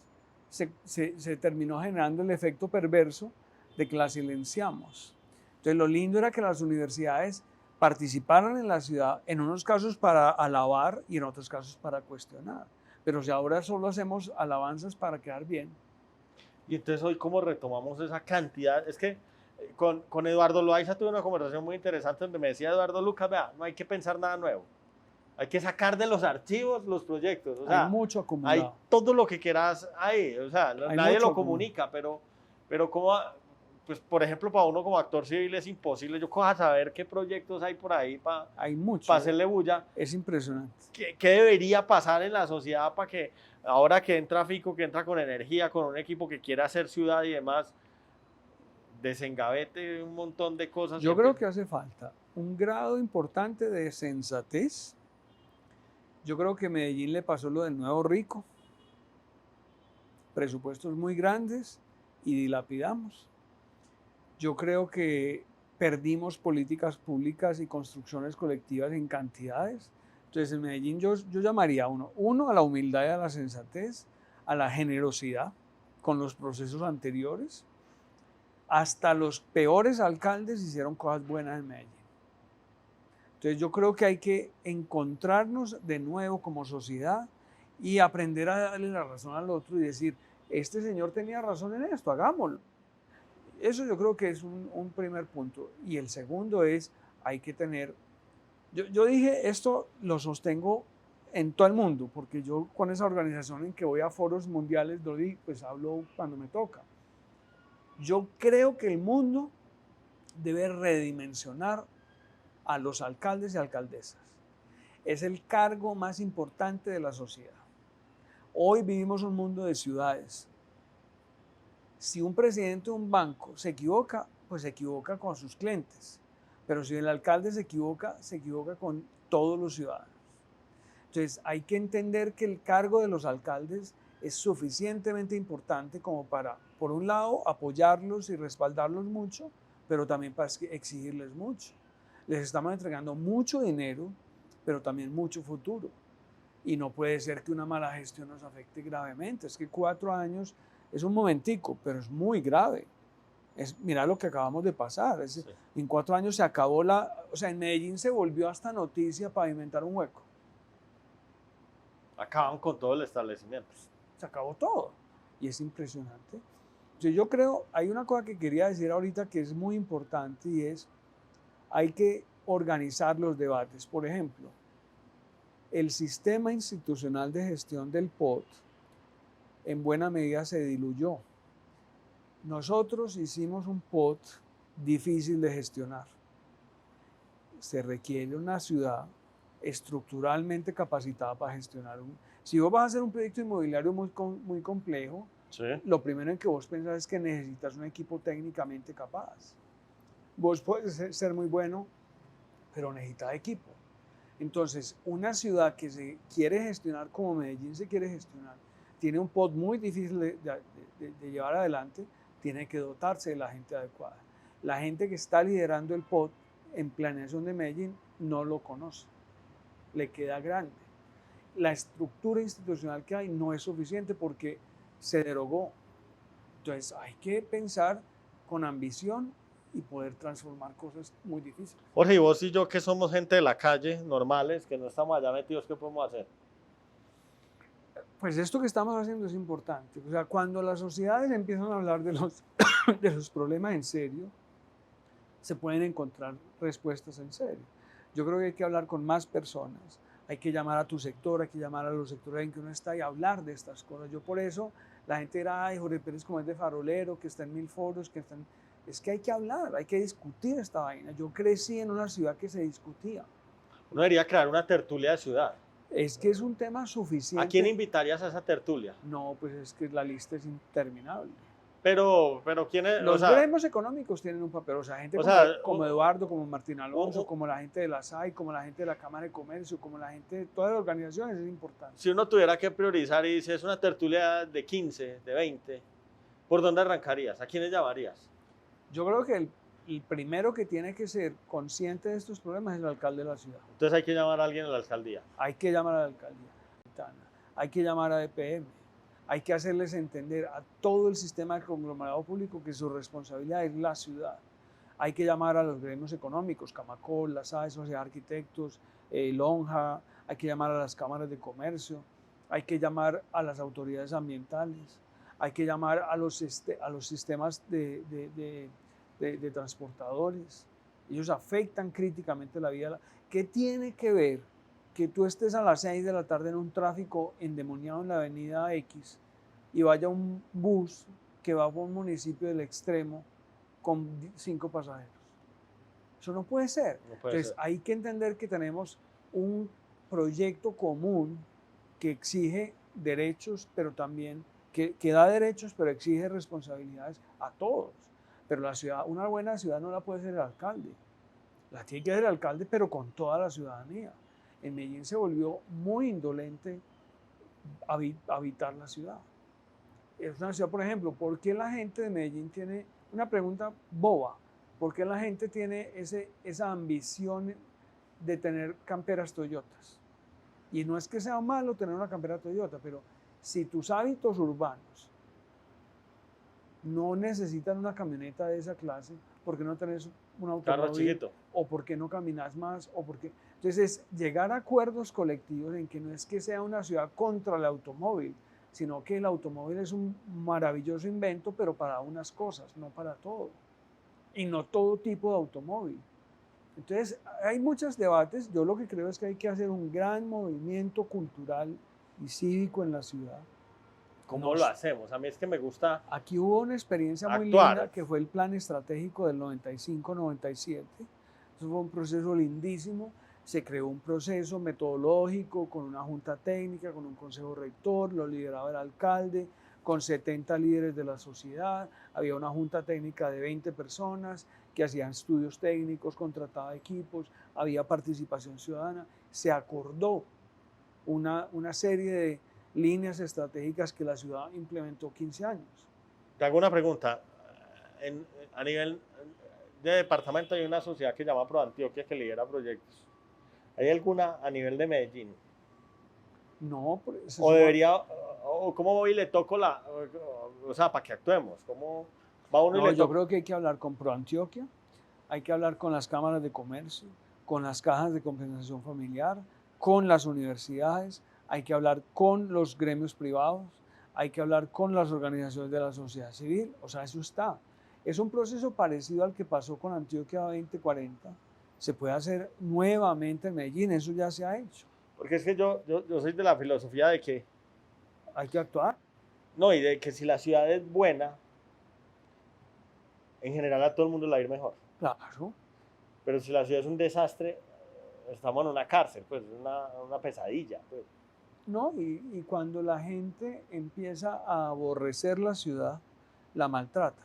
S2: se terminó generando el efecto perverso de que las silenciamos. Entonces, lo lindo era que las universidades participaran en la ciudad, en unos casos para alabar y en otros casos para cuestionar. Pero si ahora solo hacemos alabanzas para quedar bien.
S1: Y entonces hoy cómo retomamos esa cantidad, es que con Eduardo Loaiza tuve una conversación muy interesante donde me decía Eduardo Lucas, vea, no hay que pensar nada nuevo, hay que sacar de los archivos los proyectos, o sea,
S2: hay mucho acumulado.
S1: Hay todo lo que quieras ahí, o sea, nadie lo comunica, pero como, pues por ejemplo, para uno como actor civil es imposible, yo coja saber qué proyectos hay por ahí para hacerle bulla.
S2: Es impresionante.
S1: ¿Qué debería pasar en la sociedad para que ahora que entra Fico, que entra con energía, con un equipo que quiere hacer ciudad y demás, desengavete un montón de cosas?
S2: Yo creo que hace falta un grado importante de sensatez. Yo creo que a Medellín le pasó lo del nuevo rico. Presupuestos muy grandes y dilapidamos. Yo creo que perdimos políticas públicas y construcciones colectivas en cantidades. Entonces en Medellín yo llamaría uno a la humildad y a la sensatez, a la generosidad con los procesos anteriores. Hasta los peores alcaldes hicieron cosas buenas en Medellín. Entonces yo creo que hay que encontrarnos de nuevo como sociedad y aprender a darle la razón al otro y decir, este señor tenía razón en esto, hagámoslo. Eso yo creo que es un primer punto. Y el segundo es, hay que tener... Yo dije, esto lo sostengo en todo el mundo, porque yo con esa organización en que voy a foros mundiales, pues hablo cuando me toca. Yo creo que el mundo debe redimensionar a los alcaldes y alcaldesas. Es el cargo más importante de la sociedad. Hoy vivimos un mundo de ciudades. Si un presidente de un banco se equivoca, pues se equivoca con sus clientes. Pero si el alcalde se equivoca con todos los ciudadanos. Entonces hay que entender que el cargo de los alcaldes es suficientemente importante como para, por un lado, apoyarlos y respaldarlos mucho, pero también para exigirles mucho. Les estamos entregando mucho dinero, pero también mucho futuro. Y no puede ser que una mala gestión nos afecte gravemente. Es que 4 años es un momentico, pero es muy grave. Mira lo que acabamos de pasar.
S1: Sí.
S2: En 4 años se acabó o sea, en Medellín se volvió hasta noticia pavimentar un hueco.
S1: Acaban con todo el establecimiento.
S2: Se acabó todo. Y es impresionante. Entonces yo creo, hay una cosa que quería decir ahorita que es muy importante y es, hay que organizar los debates. Por ejemplo, el sistema institucional de gestión del POT en buena medida se diluyó. Nosotros hicimos un POT difícil de gestionar. Se requiere una ciudad estructuralmente capacitada para gestionar Si vos vas a hacer un proyecto inmobiliario muy complejo,
S1: Sí.
S2: lo primero en que vos pensás es que necesitas un equipo técnicamente capaz. Vos puedes ser muy bueno, pero necesitas equipo. Entonces, una ciudad que se quiere gestionar como Medellín se quiere gestionar, tiene un POT muy difícil de llevar adelante, tiene que dotarse de la gente adecuada. La gente que está liderando el POT en planeación de Medellín no lo conoce, le queda grande. La estructura institucional que hay no es suficiente porque se derogó. Entonces hay que pensar con ambición y poder transformar cosas muy difíciles.
S1: Jorge, y vos y yo que somos gente de la calle, normales, que no estamos allá metidos, ¿qué podemos hacer?
S2: Pues esto que estamos haciendo es importante. O sea, cuando las sociedades empiezan a hablar de los problemas en serio, se pueden encontrar respuestas en serio. Yo creo que hay que hablar con más personas, hay que llamar a tu sector, hay que llamar a los sectores en que uno está y hablar de estas cosas. Yo por eso, la gente dirá, ay, Jorge Pérez como es de farolero, que está en 1000 foros, que están... Es que hay que hablar, hay que discutir esta vaina. Yo crecí en una ciudad que se discutía.
S1: Uno debería crear una tertulia de ciudad.
S2: Es que es un tema suficiente.
S1: ¿A quién invitarías a esa tertulia?
S2: No, pues es que la lista es interminable.
S1: Pero ¿quién es?
S2: Los gremios económicos tienen un papel, o sea, gente como Eduardo, como Martín Alonso, como la gente de la SAI, como la gente de la Cámara de Comercio, como la gente de todas las organizaciones, es importante.
S1: Si uno tuviera que priorizar y dice, es una tertulia de 15, de 20, ¿por dónde arrancarías? ¿A quiénes llamarías?
S2: Yo creo que el primero que tiene que ser consciente de estos problemas es el alcalde de la ciudad.
S1: Entonces hay que llamar a alguien a la alcaldía.
S2: Hay que llamar a la alcaldía, hay que llamar a EPM. Hay que hacerles entender a todo el sistema del conglomerado público que su responsabilidad es la ciudad. Hay que llamar a los gremios económicos, Camacol, la SAE, Sociedad de Arquitectos, Lonja, hay que llamar a las cámaras de comercio, hay que llamar a las autoridades ambientales, hay que llamar a los sistemas de transportadores. Ellos afectan críticamente la vida. ¿Qué tiene que ver que tú estés a las 6 de la tarde en un tráfico endemoniado en la avenida X y vaya un bus que va por un municipio del extremo con 5 pasajeros? Eso no puede ser. Entonces hay que entender que tenemos un proyecto común que exige derechos, pero también que da derechos, pero exige responsabilidades a todos. Pero la ciudad, una buena ciudad no la puede ser el alcalde. La tiene que ser el alcalde, pero con toda la ciudadanía. En Medellín se volvió muy indolente habitar la ciudad. Es una ciudad, por ejemplo, ¿por qué la gente de Medellín tiene una pregunta boba? ¿Por qué la gente tiene esa ambición de tener camperas Toyotas? Y no es que sea malo tener una campera Toyota, pero si tus hábitos urbanos no necesitan una camioneta de esa clase, ¿por qué no tenés un automóvil? ¿O por qué no caminas más? ¿O por qué? Entonces, llegar a acuerdos colectivos en que no es que sea una ciudad contra el automóvil, sino que el automóvil es un maravilloso invento, pero para unas cosas, no para todo. Y no todo tipo de automóvil. Entonces, hay muchos debates. Yo lo que creo es que hay que hacer un gran movimiento cultural y cívico en la ciudad.
S1: ¿Cómo lo hacemos? A mí es que me gusta.
S2: Aquí hubo una experiencia muy linda que fue el plan estratégico del 95-97. Eso fue un proceso lindísimo. Se creó un proceso metodológico con una junta técnica, con un consejo rector, lo lideraba el alcalde, con 70 líderes de la sociedad. Había una junta técnica de 20 personas que hacían estudios técnicos, contrataba equipos, había participación ciudadana. Se acordó una serie de líneas estratégicas que la ciudad implementó 15 años.
S1: Te hago una pregunta. A nivel de departamento hay una sociedad que se llama ProAntioquia que lidera proyectos. ¿Hay alguna a nivel de Medellín?
S2: No.
S1: O debería, o cómo voy y le toco o sea, para que actuemos. Va uno y
S2: No,
S1: le
S2: yo
S1: toca.
S2: creo que hay que hablar con ProAntioquia, hay que hablar con las cámaras de comercio, con las cajas de compensación familiar, con las universidades, hay que hablar con los gremios privados, hay que hablar con las organizaciones de la sociedad civil, o sea, eso está. Es un proceso parecido al que pasó con Antioquia 2040. Se puede hacer nuevamente en Medellín, eso ya se ha hecho.
S1: Porque es que yo soy de la filosofía de que,
S2: Hay que actuar.
S1: no, y de que si la ciudad es buena, en general a todo el mundo le va a ir mejor.
S2: Claro.
S1: Pero si la ciudad es un desastre, estamos en una cárcel, pues una pesadilla. Pues.
S2: No, y cuando la gente empieza a aborrecer la ciudad, la maltrata.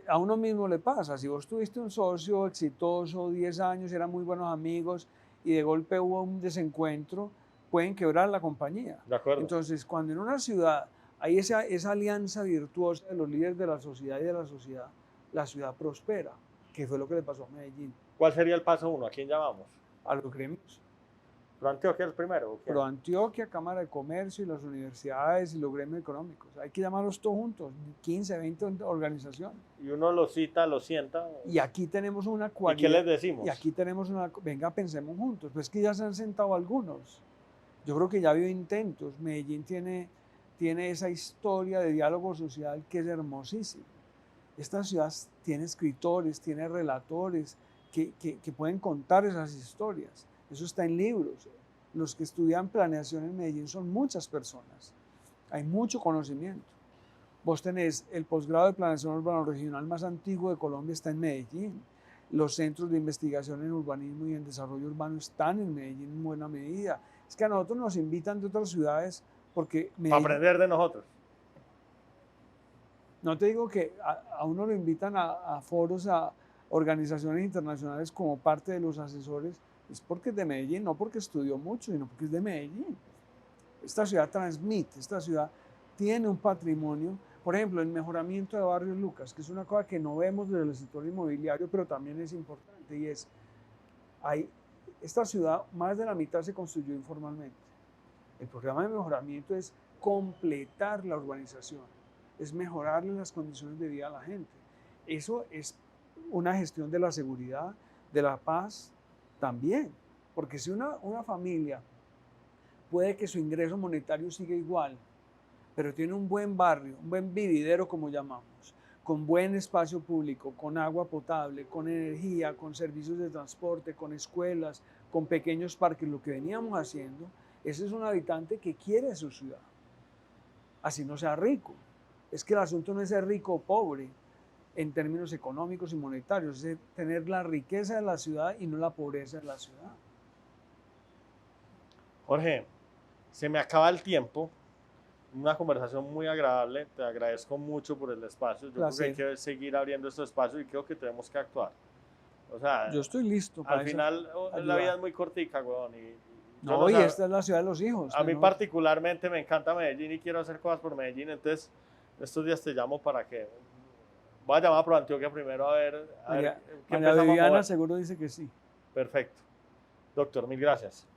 S2: A uno mismo le pasa, si vos tuviste un socio exitoso, 10 años, eran muy buenos amigos y de golpe hubo un desencuentro, pueden quebrar la compañía.
S1: De acuerdo.
S2: Entonces, cuando en una ciudad hay esa alianza virtuosa de los líderes de la sociedad y de la ciudad prospera, que fue lo que le pasó a Medellín,
S1: ¿Cuál sería el paso 1? ¿A quién llamamos?
S2: a los gremios.
S1: ¿Pero Antioquia es el primero? ¿O quién?
S2: ProAntioquia, Cámara de Comercio y las universidades y los gremios económicos. Hay que llamarlos todos juntos, 15, 20 organizaciones.
S1: Y uno lo cita, lo sienta.
S2: Y aquí tenemos una
S1: ¿Y qué
S2: cualidad.
S1: les decimos?
S2: Y aquí tenemos venga, pensemos juntos. Pues que ya se han sentado algunos. Yo creo que ya ha habido intentos. Medellín tiene esa historia de diálogo social que es hermosísima. Esta ciudad tiene escritores, tiene relatores que pueden contar esas historias. Eso está en libros. Los que estudian planeación en Medellín son muchas personas. Hay mucho conocimiento. Vos tenés el posgrado de planeación urbano regional más antiguo de Colombia está en Medellín. Los centros de investigación en urbanismo y en desarrollo urbano están en Medellín en buena medida. Es que a nosotros nos invitan de otras ciudades porque
S1: Para aprender de nosotros.
S2: No te digo que a uno lo invitan a foros, a organizaciones internacionales como parte de los asesores, es porque es de Medellín, no porque estudió mucho, sino porque es de Medellín. Esta ciudad transmite, esta ciudad tiene un patrimonio, por ejemplo, el mejoramiento de barrios Lucas, que es una cosa que no vemos desde el sector inmobiliario, pero también es importante, y es, esta ciudad, más de la mitad se construyó informalmente. El programa de mejoramiento es completar la urbanización, es mejorarle las condiciones de vida a la gente. Eso es una gestión de la seguridad, de la paz también, porque si una familia puede que su ingreso monetario siga igual, pero tiene un buen barrio, un buen vividero como llamamos, con buen espacio público, con agua potable, con energía, con servicios de transporte, con escuelas, con pequeños parques, lo que veníamos haciendo, ese es un habitante que quiere su ciudad, así no sea rico. Es que el asunto no es ser rico o pobre en términos económicos y monetarios, es tener la riqueza de la ciudad y no la pobreza de la ciudad.
S1: Jorge, se me acaba el tiempo. Una conversación muy agradable. Te agradezco mucho por el espacio. Yo creo que hay que seguir abriendo estos espacios y creo que tenemos que actuar. O sea,
S2: yo estoy listo para
S1: al final la vida es muy cortica, weón.
S2: No, y esta es la ciudad de los hijos.
S1: A mí particularmente me encanta Medellín y quiero hacer cosas por Medellín. Entonces, estos días te llamo para que... Voy a llamar a ProAntioquia primero a ver qué
S2: María
S1: empezamos a
S2: Viviana
S1: mover.
S2: seguro dice que sí.
S1: Perfecto. Doctor, mil gracias.